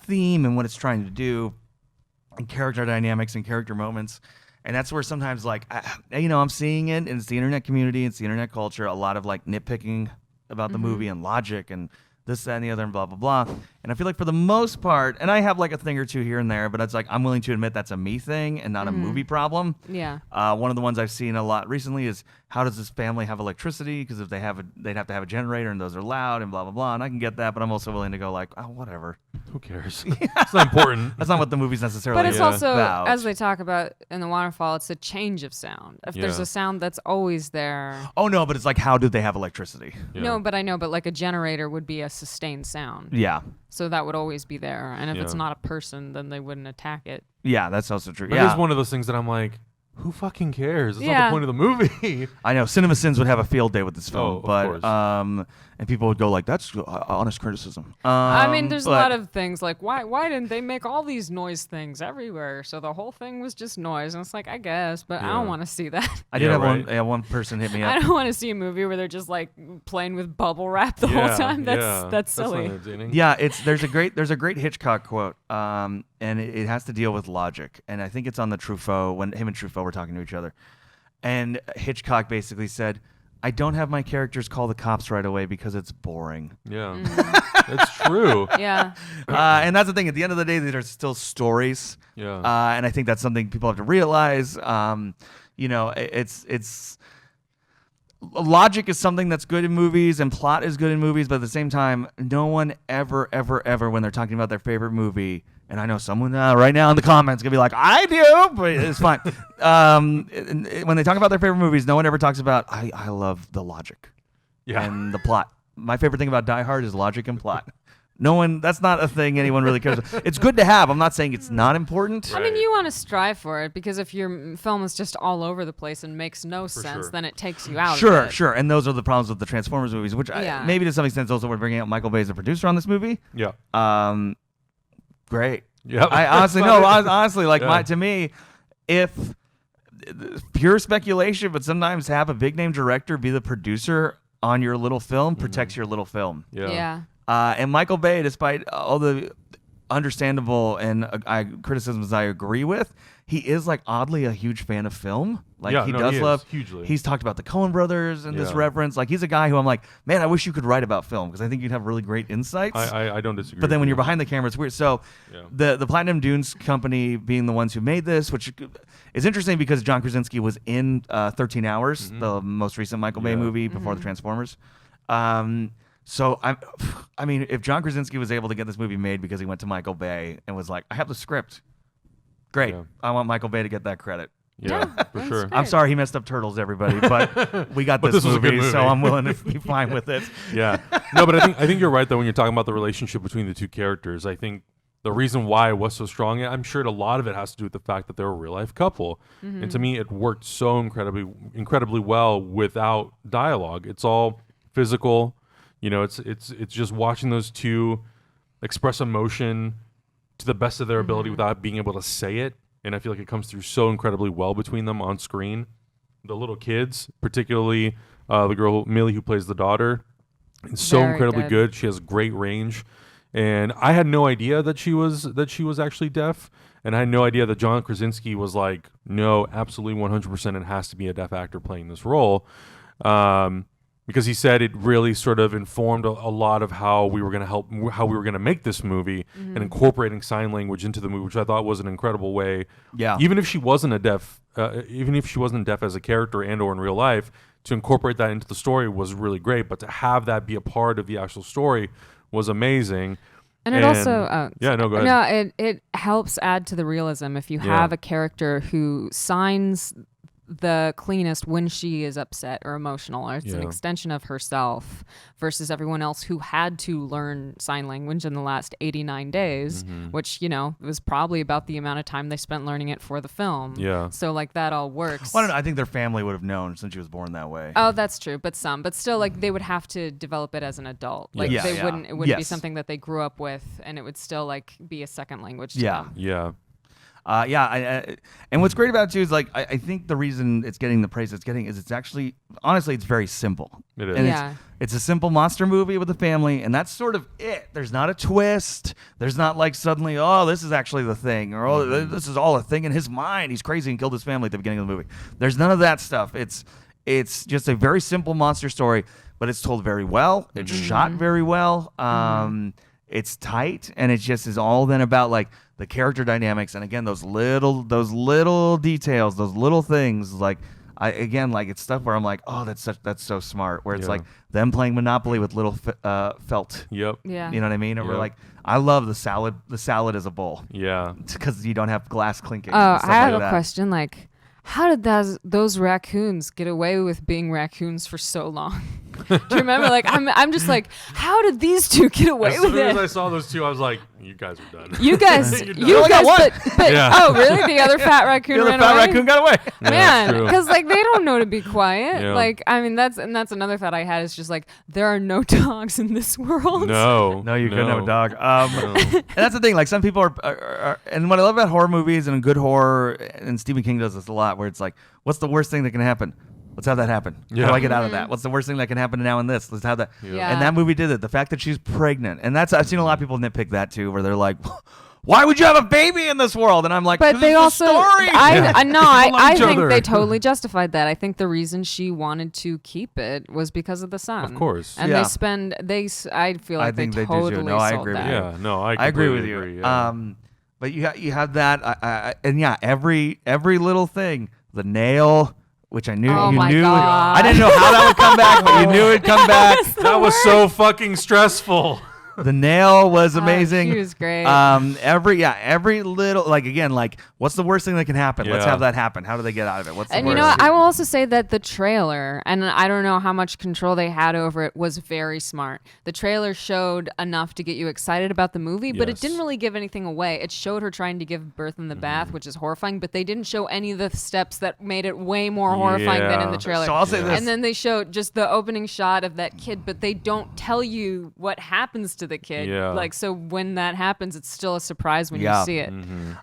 theme and what it's trying to do, and character dynamics and character moments. And that's where sometimes, like, I'm seeing it, and it's the internet community, it's the internet culture, a lot of like nitpicking about the movie and logic and this, that, and the other, and blah, blah, blah. And I feel like for the most part, and I have like a thing or two here and there, but it's like I'm willing to admit that's a me thing and not a movie problem. Yeah. One of the ones I've seen a lot recently is how does this family have electricity? Because if they have they'd have to have a generator, and those are loud and blah blah blah. And I can get that, but I'm also willing to go like, oh, whatever. Who cares? It's not important. That's not what the movie's necessarily. But it's also, about. as they talk about in the waterfall, it's a change of sound. If there's a sound that's always there. Oh no, but it's like, how do they have electricity? Yeah. No, but I know, but like a generator would be a sustained sound. Yeah. So that would always be there. And if it's not a person, then they wouldn't attack it. Yeah, that's also true. But yeah. it's one of those things that I'm like, who fucking cares? It's not the point of the movie. I know CinemaSins would have a field day with this film, Of but course. and people would go like, "That's honest criticism." I mean, there's a lot of things like why didn't they make all these noise things everywhere? So the whole thing was just noise, and it's like, I guess, but I don't want to see that. I did have right. one person hit me up. I don't want to see a movie where they're just like playing with bubble wrap the whole time. That's silly. Not entertaining. Yeah, there's a great Hitchcock quote, and it has to deal with logic, and I think it's on the Truffaut when him and Truffaut were talking to each other, and Hitchcock basically said, I don't have my characters call the cops right away because it's boring. Yeah, it's true. Yeah. And that's the thing. At the end of the day, these are still stories. Yeah. And I think that's something people have to realize. It's logic is something that's good in movies, and plot is good in movies. But at the same time, no one ever, when they're talking about their favorite movie. And I know someone right now in the comments gonna be like, I do, but it's fine. When they talk about their favorite movies, no one ever talks about, I love the logic and the plot. My favorite thing about Die Hard is logic and plot. That's not a thing anyone really cares about. It's good to have. I'm not saying it's not important. I mean, you want to strive for it, because if your film is just all over the place and makes no sense, then it takes you out of it. Sure. And those are the problems with the Transformers movies, which maybe to some extent also we're bringing out Michael Bay as a producer on this movie. Yeah. Great. Yeah. Honestly, to me, if pure speculation, but sometimes have a big name director be the producer on your little film protects your little film. Yeah. And Michael Bay, despite all the understandable and criticisms I agree with, he is like oddly a huge fan of film. Like he love hugely. He's talked about the Coen brothers and this reference. Like he's a guy who I'm like, man, I wish you could write about film, because I think you'd have really great insights. I don't disagree. But then when you're behind the camera, it's weird. So the Platinum Dunes company being the ones who made this, which is interesting because John Krasinski was in 13 Hours, the most recent Michael Bay movie before the Transformers. So I mean, if John Krasinski was able to get this movie made because he went to Michael Bay and was like, I have the script, great. Yeah. I want Michael Bay to get that credit. Yeah, for sure. Great. I'm sorry he messed up Turtles, everybody, but we got this movie, so I'm willing to be fine with it. Yeah. No, but I think you're right, though, when you're talking about the relationship between the two characters. I think the reason why it was so strong, I'm sure a lot of it has to do with the fact that they're a real-life couple. Mm-hmm. And to me, it worked so incredibly well without dialogue. It's all physical. You know, it's just watching those two express emotion to the best of their ability without being able to say it. And I feel like it comes through so incredibly well between them on screen. The little kids, particularly the girl Millie who plays the daughter, is so incredibly good. She has great range, and I had no idea that she was actually deaf, and I had no idea that John Krasinski was like, no, absolutely 100%, it has to be a deaf actor playing this role. Because he said it really sort of informed a lot of how we were going to make this movie, and incorporating sign language into the movie, which I thought was an incredible way. Yeah. Even if she wasn't deaf as a character and or in real life, to incorporate that into the story was really great. But to have that be a part of the actual story was amazing. And it also, go ahead. No, it helps add to the realism if you have a character who signs the cleanest when she is upset or emotional, or it's an extension of herself, versus everyone else who had to learn sign language in the last 89 days, which, was probably about the amount of time they spent learning it for the film. Yeah. So like that all works. Well, I don't know. I think their family would have known since she was born that way. Oh, that's true. But still, like, they would have to develop it as an adult. Like it wouldn't be something that they grew up with, and it would still like be a second language to them. Yeah. And what's great about it too is like I think the reason it's getting the praise it's getting is it's actually, honestly, it's very simple. It is. And it's a simple monster movie with a family, and that's sort of it. There's not a twist. There's not like suddenly, oh, this is actually the thing, or this is all a thing in his mind. He's crazy and killed his family at the beginning of the movie. There's none of that stuff. It's just a very simple monster story, but it's told very well. It's shot very well. it's tight, and it just is all then about like the character dynamics, and again those little details, those little things. Like it's stuff where I'm like, oh, that's so smart. Where it's like them playing Monopoly with little felt. Yep. Yeah. You know what I mean? Or we're like, I love the salad. The salad is a bowl. Yeah. Because you don't have glass clinking. Oh, and stuff I have like a that. question. Like, how did those raccoons get away with being raccoons for so long? Do you remember? Like, I'm just like, how did these two get away As with soon as it? I saw those two, I was like, you guys are done. You guys, You're you done. guys, one. but Yeah. oh, really? The other fat raccoon The other ran fat away? raccoon got away. Yeah, Man, that's true. because like they don't know to be quiet. Yeah. Like, I mean, that's another thought I had is just like there are no dogs in this world. No. No, you couldn't have a dog. No. And that's the thing. Like some people are, and what I love about horror movies and good horror, and Stephen King does this a lot, where it's like, what's the worst thing that can happen? Let's have that happen. How Yeah. do I get out of that? What's the worst thing that can happen now in this? Let's have that. Yeah. And that movie did it. The fact that she's pregnant, and I've seen a lot of people nitpick that too, where they're like, why would you have a baby in this world? And I'm like, But 'cause they it's a also, story. I know, I love each think other. they totally justified that. I think the reason she wanted to keep it was because of the son. Of course. And Yeah. I feel like I think they they do too. totally No, I sold agree with that. you. Yeah. No, I I agree with completely you. agree, yeah. But you have that, and yeah, every little thing, the nail, which I knew Oh you my knew. God. I didn't know how that would come back, but you knew it'd come back. that was so fucking stressful. The nail was amazing. She was great. Every little, like, again, like, what's the worst thing that can happen? Let's Yeah. have that happen. How do they get out of it? What's the And worst? you know what? I will also say that the trailer, and I don't know how much control they had over it, was very smart. The trailer showed enough to get you excited about the movie, but it Yes. didn't really give anything away. It showed her trying to give birth in the bath, which is horrifying, but they didn't show any of the steps that made it way more horrifying than in Yeah. the trailer. So I'll say this. And then they showed just the opening shot of that kid, but they don't tell you what happens to the kid. Yeah. Like, so when that happens, it's still a surprise when Yeah. you see it.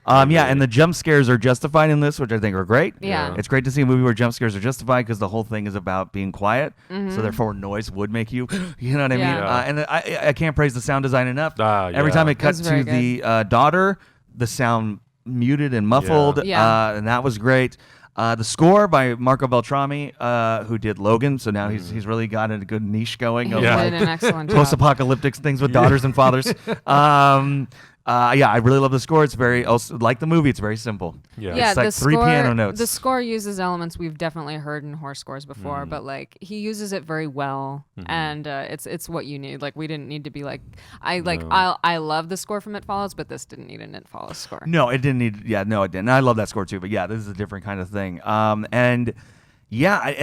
And the jump scares are justified in this, which I think are great. Yeah. It's great to see a movie where jump scares are justified because the whole thing is about being quiet. So therefore, noise would make you, you know what I mean? Yeah. And I can't praise the sound design enough. Every Yeah. time it cut That's very to the daughter, the sound muted and muffled, Yeah. and that was great. The score by Marco Beltrami, who did Logan, so now he's really got a good niche going He of Yeah. like did an excellent job. post-apocalyptic things with daughters and fathers. I really love the score. It's very also, like the movie. It's very simple. Yeah. Yeah, It's like the 3 score, piano notes. The score uses elements we've definitely heard in horror scores before, but like he uses it very well, and it's what you need. Like we didn't need to be like I love the score from It Follows, but this didn't need an It Follows score. No, it didn't need. Yeah, no, it didn't. I love that score too. But yeah, this is a different kind of thing. And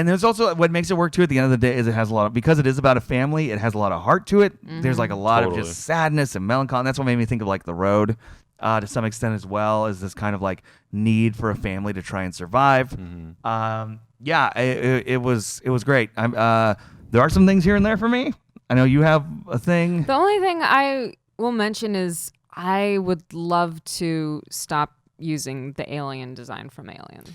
there's also what makes it work too. At the end of the day, is it has a lot of, because it is about a family. It has a lot of heart to it. There's like a lot of Totally. just sadness and melancholy. And that's what made me think of like The Road, to some extent as well, as this kind of like need for a family to try and survive. It was great. There are some things here and there for me. I know you have a thing. The only thing I will mention is I would love to stop using the alien design from Alien.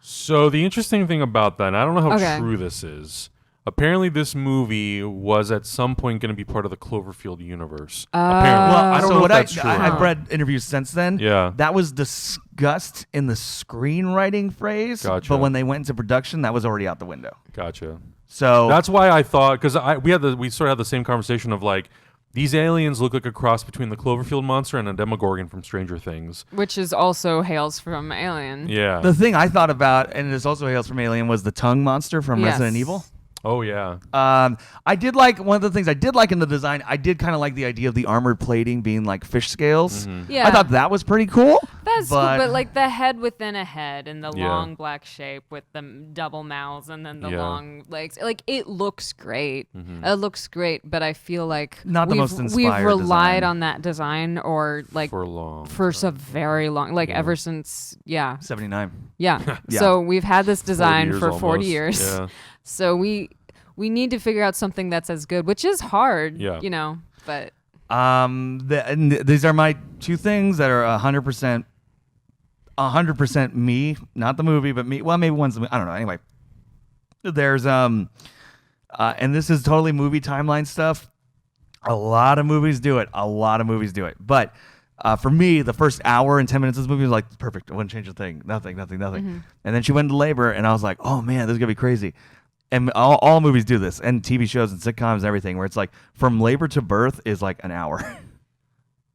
So the interesting thing about that, and I don't know how Okay. true this is. Apparently, this movie was at some point going to be part of the Cloverfield universe. Apparently, Well, I don't so know what if that's true. I've read interviews since then. Yeah. That was discussed in the screenwriting phrase, Gotcha. but when they went into production, that was already out the window. Gotcha. So That's why I thought, because we sort of had the same conversation of like, these aliens look like a cross between the Cloverfield monster and a Demogorgon from Stranger Things. Which is also hails from Alien. Yeah. the thing I thought about, and it also hails from Alien, was the tongue monster from Yes. Resident Evil. Oh yeah. I did like one of the things I did like in the design. I did kind of like the idea of the armored plating being like fish scales. Yeah. I thought that was pretty cool. That's cool, but like the head within a head and the Yeah. long black shape with the double mouths and then the Yeah. long legs, like it looks great. It looks great, but I feel like Not the most we've inspired relied design. on that design or like For long. for a very long, like ever since 79. yeah. Yeah. So we've had this 40 design years for 40 almost. years. Yeah. So we need to figure out something that's as good, which is hard, Yeah. you know, but These are my two things that are 100% me, not the movie, but me. Well, maybe one's I don't know. Anyway, there's and this is totally movie timeline stuff. A lot of movies do it. But for me, the first hour and 10 minutes of this movie was like perfect. I wouldn't change a thing. Nothing. And then she went into labor, and I was like, oh man, this is gonna be crazy. And all movies do this, and TV shows and sitcoms and everything, where it's like from labor to birth is like an hour.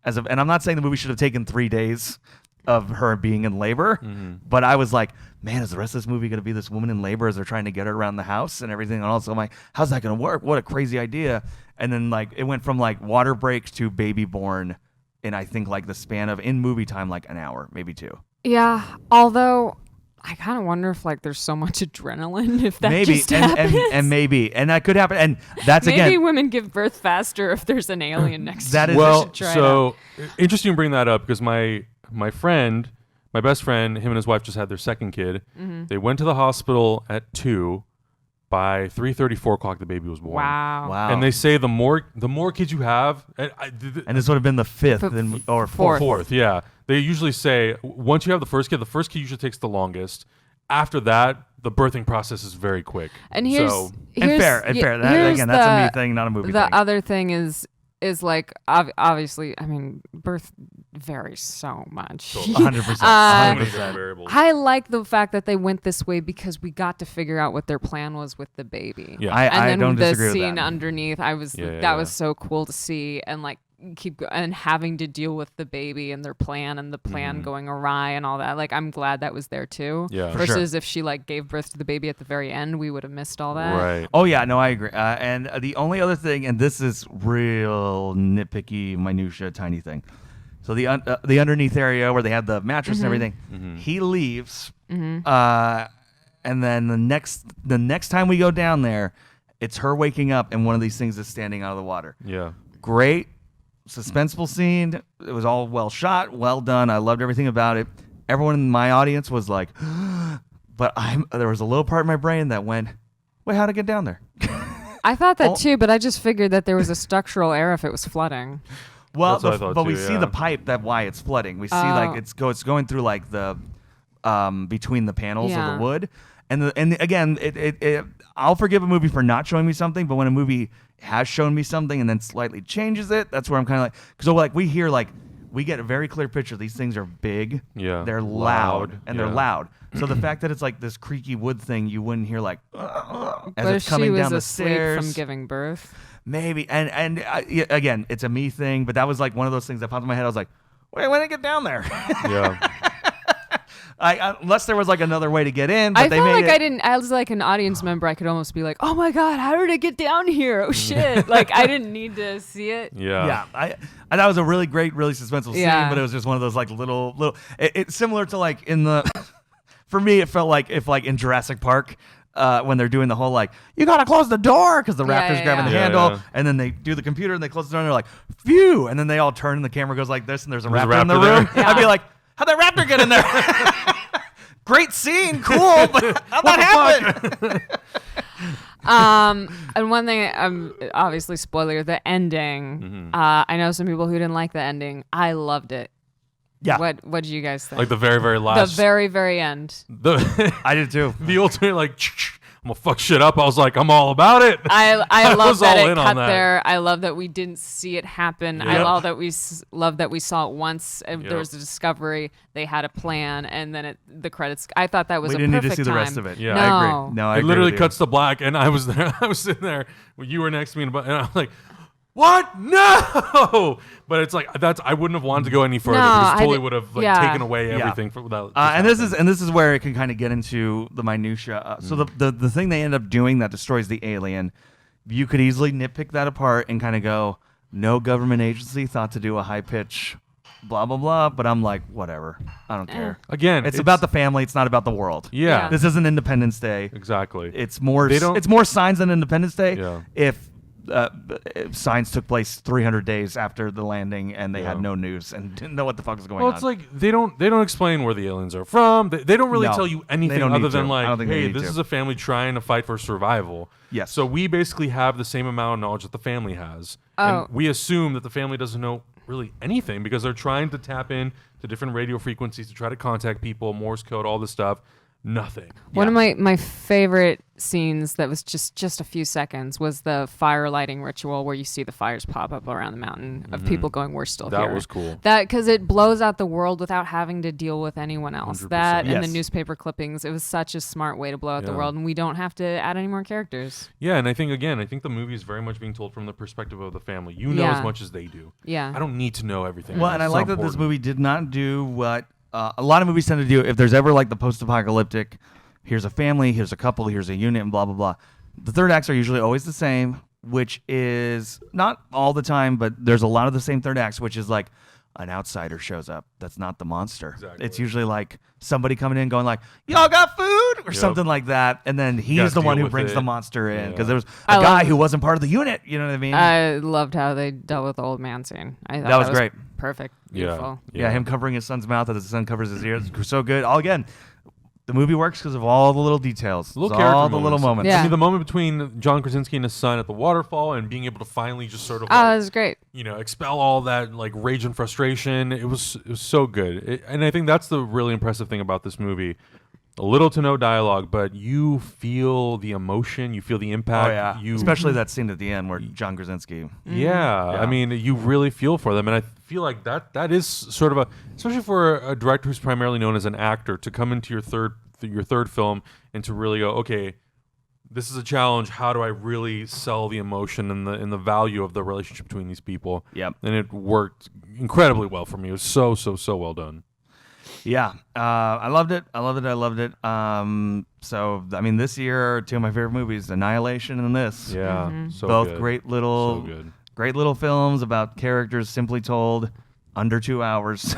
and I'm not saying the movie should have taken 3 days of her being in labor, but I was like, man, is the rest of this movie going to be this woman in labor as they're trying to get her around the house and everything? And also I'm like, how's that going to work? What a crazy idea. And then like it went from like water break to baby born in I think like the span of in movie time like an hour, maybe 2. Yeah, although I kind of wonder if like there's so much adrenaline if that maybe just happens. and maybe and that could happen, and that's maybe again women give birth faster if there's an alien next that to is you. Well, so interesting to bring that up because my best friend, him and his wife just had their second kid. They went to the hospital at 2. By 3:30, 4 o'clock, the baby was born. Wow. And they say the more kids you have, and this would have been the 5th or 4th. Fourth, yeah. They usually say once you have the first kid usually takes the longest. After that, the birthing process is very quick. And here's fair. Again, that's a me thing, not a movie thing. The other thing is like obviously, I mean, birth varies so much. 100%. 100% variables. I like the fact that they went this way because we got to figure out what their plan was with the baby. Yeah, I don't disagree with the with scene that. underneath, that was so cool to see, and like and having to deal with the baby and their plan and the plan going awry and all that. Like, I'm glad that was there too. Yeah, for versus sure. if she like gave birth to the baby at the very end, we would have missed all that. Right. Oh yeah, no, I agree. And the only other thing, and this is real nitpicky, minutia, tiny thing. So the underneath area where they had the mattress and everything, he leaves, and then the next time we go down there, it's her waking up and one of these things is standing out of the water. Yeah. Great, suspenseful scene. It was all well shot, well done. I loved everything about it. Everyone in my audience was like, but there was a little part of my brain that went, wait, how'd it get down there? I thought that too, but I just figured that there was a structural error if it was flooding. Well, That's what I thought but too, we see yeah. the pipe that why it's flooding. We see like it's going through like the between the panels of the wood, and again I'll forgive a movie for not showing me something, but when a movie has shown me something and then slightly changes it, that's where I'm kind of like, because like we get a very clear picture. These things are big, they're loud, and they're loud. So the fact that it's like this creaky wood thing, you wouldn't hear like as but it's coming down the asleep stairs from giving birth. Maybe, and again, it's a me thing, but that was like one of those things that popped in my head. I was like, wait, when did it get down there? Yeah. Unless there was like another way to get in, but I they felt made like it. I didn't. I was like an audience member. I could almost be like, "Oh my god, how did it get down here? Oh shit!" Like I didn't need to see it. Yeah. I thought it was a really great, really suspenseful scene, but it was just one of those like little. It's similar to like in the. For me, it felt like if like in Jurassic Park. When they're doing the whole like, you gotta close the door because the raptor's grabbing the handle, and then they do the computer and they close the door and they're like, phew, and then they all turn and the camera goes like this and there's a raptor in the room. I'd be like, how'd that raptor get in there? Great scene, cool, but how'd that happen? And one thing, obviously spoiler, the ending. I know some people who didn't like the ending. I loved it. Yeah. What did you guys think? Like the very, very last. The very, very end. I did too. The ultimate like, I'm gonna fuck shit up. I was like, I'm all about it. I love was that all it in cut on that. there. I love that we didn't see it happen. I Yep. love that we saw it once. And there was a discovery. They had a plan, and then the credits. I thought that was We a didn't need to perfect see the time. rest of it. Yeah. I No. agree. No, I It agree literally with you. cuts to black, and I was there. I was sitting there. You were next to me, and I was like, "What? No!" But it's like I wouldn't have wanted to go any further No, because I it totally did- would have like yeah. taken away everything without. and this is where it can kind of get into the minutia. So the thing they end up doing that destroys the alien, you could easily nitpick that apart and kind of go, no government agency thought to do a high pitch, blah blah blah. But I'm like, whatever, I don't care. Again, It's about the family. It's not about the world. yeah, This isn't Independence Day. exactly. It's more. They don't- It's more signs than Independence Day. Yeah. If signs took place 300 days after the landing and they had no news and didn't know what the fuck was going on. Well, it's like they don't explain where the aliens are from. They don't really No, tell you they anything don't other need than to. I don't like, think they hey, need this to. is a family trying to fight for survival. Yes. So we basically have the same amount of knowledge that the family has, Oh. and we assume that the family doesn't know really anything because they're trying to tap in to different radio frequencies to try to contact people, Morse code, all this stuff. nothing. One of my favorite scenes that was just a few seconds was the fire lighting ritual where you see the fires pop up around the mountain of people going, we're still here. That was cool. That because it blows out the world without having to deal with anyone else. 100%. That and Yes. the newspaper clippings, it was such a smart way to blow out the world, and we don't have to add any more characters. Yeah, and I think the movie is very much being told from the perspective of the family. You know as much as they do. Yeah. I don't need to know everything. Well, and I It's like not that this important. movie did not do what a lot of movies tend to do. If there's ever like the post-apocalyptic, here's a family, here's a couple, here's a unit, and blah, blah, blah. The third acts are usually always the same, which is not all the time, but there's a lot of the same third acts, which is like an outsider shows up. That's not the monster. Exactly. It's usually like somebody coming in going like, y'all got food? Or something like that. And then he's the one who brings the monster in. Because there was a guy who wasn't part of the unit. You know what I mean? I loved how they dealt with the old man scene. I thought that was great. Perfect. Yeah. Beautiful. Yeah, him covering his son's mouth as his son covers his ears. So good. All again, the movie works because of all the little details. Little all the little moments. Yeah. I mean, the moment between John Krasinski and his son at the waterfall and being able to finally just sort of Oh, it was great. expel all that like rage and frustration. It was so good. And I think that's the really impressive thing about this movie. A little to no dialogue, but you feel the emotion, you feel the impact. Oh, yeah. Especially that scene at the end where John Krasinski. Yeah, I mean, you really feel for them, and I feel like that is sort of especially for a director who's primarily known as an actor, to come into your third film and to really go, okay, this is a challenge. How do I really sell the emotion and the value of the relationship between these people? Yep. And it worked incredibly well for me. It was so well done. Yeah, I loved it. I loved it. So, I mean, this year, two of my favorite movies, Annihilation and this. Yeah, so both good. great little films about characters simply told under 2 hours.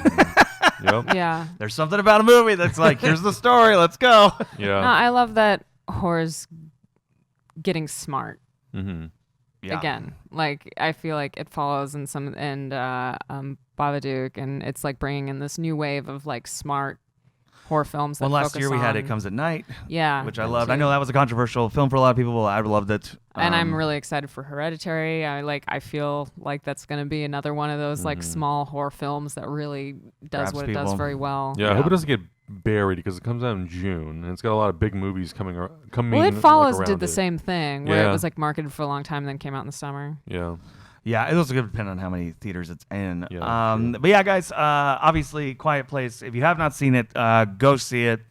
Yep. Yeah. There's something about a movie that's like, here's the story, let's go. Yeah. No, I love that horror's getting smart. Mm-hmm. Yeah. Again, like I feel like it follows in some Babadook, and it's like bringing in this new wave of like smart horror films. That last year we had on- It Comes at Night, yeah, which I that loved. too. I know that was a controversial film for a lot of people, but I loved it. And I'm really excited for Hereditary. I feel like that's going to be another one of those like small horror films that really does Grabs what it does people. very well. Yeah, I hope it doesn't get buried because it comes out in June and it's got a lot of big movies coming. Well, It Follows like, did the around it. same thing where Yeah. it was like marketed for a long time and then came out in the summer. Yeah. Yeah, it also going to depend on how many theaters it's in. Yeah, true. But yeah, guys, obviously, Quiet Place. If you have not seen it, go see it.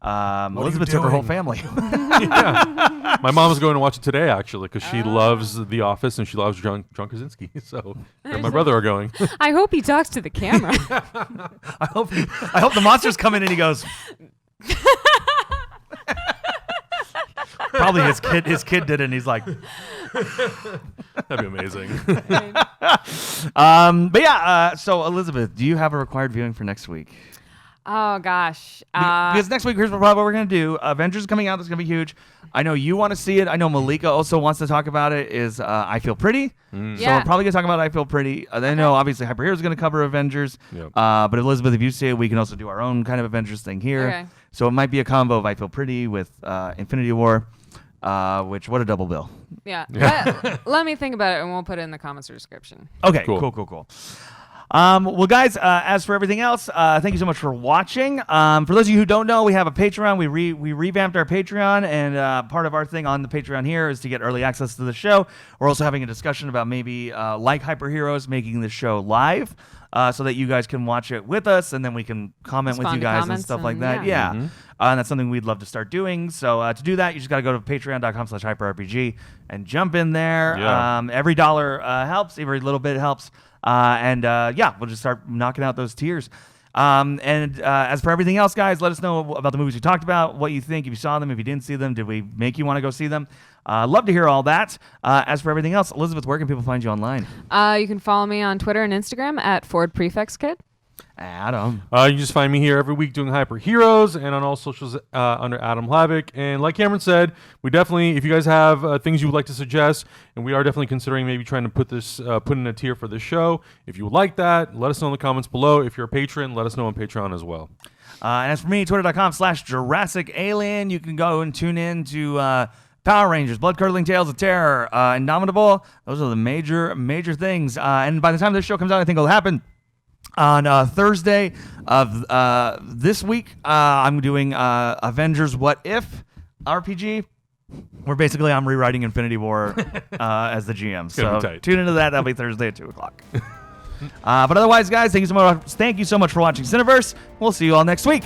Elizabeth took her whole family. Yeah. My mom was going to watch it today actually because she loves The Office and she loves John Krasinski. So her and my brother are going. I hope he talks to the camera. I hope the monsters come in and he goes. Probably his kid did it and he's like. That'd be amazing. But yeah, so Elizabeth, do you have a required viewing for next week? Oh gosh. Because next week, here's probably what we're going to do. Avengers coming out. That's going to be huge. I know you want to see it. I know Malika also wants to talk about it. Is I Feel Pretty. So Yeah. we're probably going to talk about I Feel Pretty. I know, obviously, Hyperheroes is going to cover Avengers. Yep. But Elizabeth, if you see it, we can also do our own kind of Avengers thing here. Okay. So it might be a combo of I Feel Pretty with Infinity War, which, what a double bill. Yeah. Let me think about it and we'll put it in the comments or description. Okay, Cool. cool. Well, guys, as for everything else, thank you so much for watching. For those of you who don't know, we have a Patreon. We revamped our Patreon, and part of our thing on the Patreon here is to get early access to the show. We're also having a discussion about maybe, like Hyperheroes, making the show live so that you guys can watch it with us, and then we can comment with Respond you to guys and comments stuff like and that. yeah. Yeah. And that's something we'd love to start doing. So to do that, you just got to go to patreon.com/hyperrpg and jump in there. Yeah. Every dollar helps. Every little bit helps. Yeah, we'll just start knocking out those tiers. As for everything else, guys, let us know about the movies we talked about, what you think, if you saw them, if you didn't see them, did we make you want to go see them? Love to hear all that. As for everything else, Elizabeth, where can people find you online? You can follow me on Twitter and Instagram at FordPrefixKid. Adam. You can just find me here every week doing Hyper Heroes and on all socials under Adam Hlavik. And like Cameron said, we definitely, if you guys have things you would like to suggest, and we are definitely considering maybe trying to put in a tier for this show. If you would like that, let us know in the comments below. If you're a patron, let us know on Patreon as well. And as for me, twitter.com/Jurassic Alien. You can go and tune in to Power Rangers, Blood Curdling Tales of Terror, Indomitable. Those are the major things. And by the time this show comes out, I think it'll happen. On Thursday of this week, I'm doing Avengers What If RPG. Where basically I'm rewriting Infinity War as the GM. So tune into that. That'll be Thursday at 2 o'clock. But otherwise, guys, thank you so much for watching Cineverse. We'll see you all next week.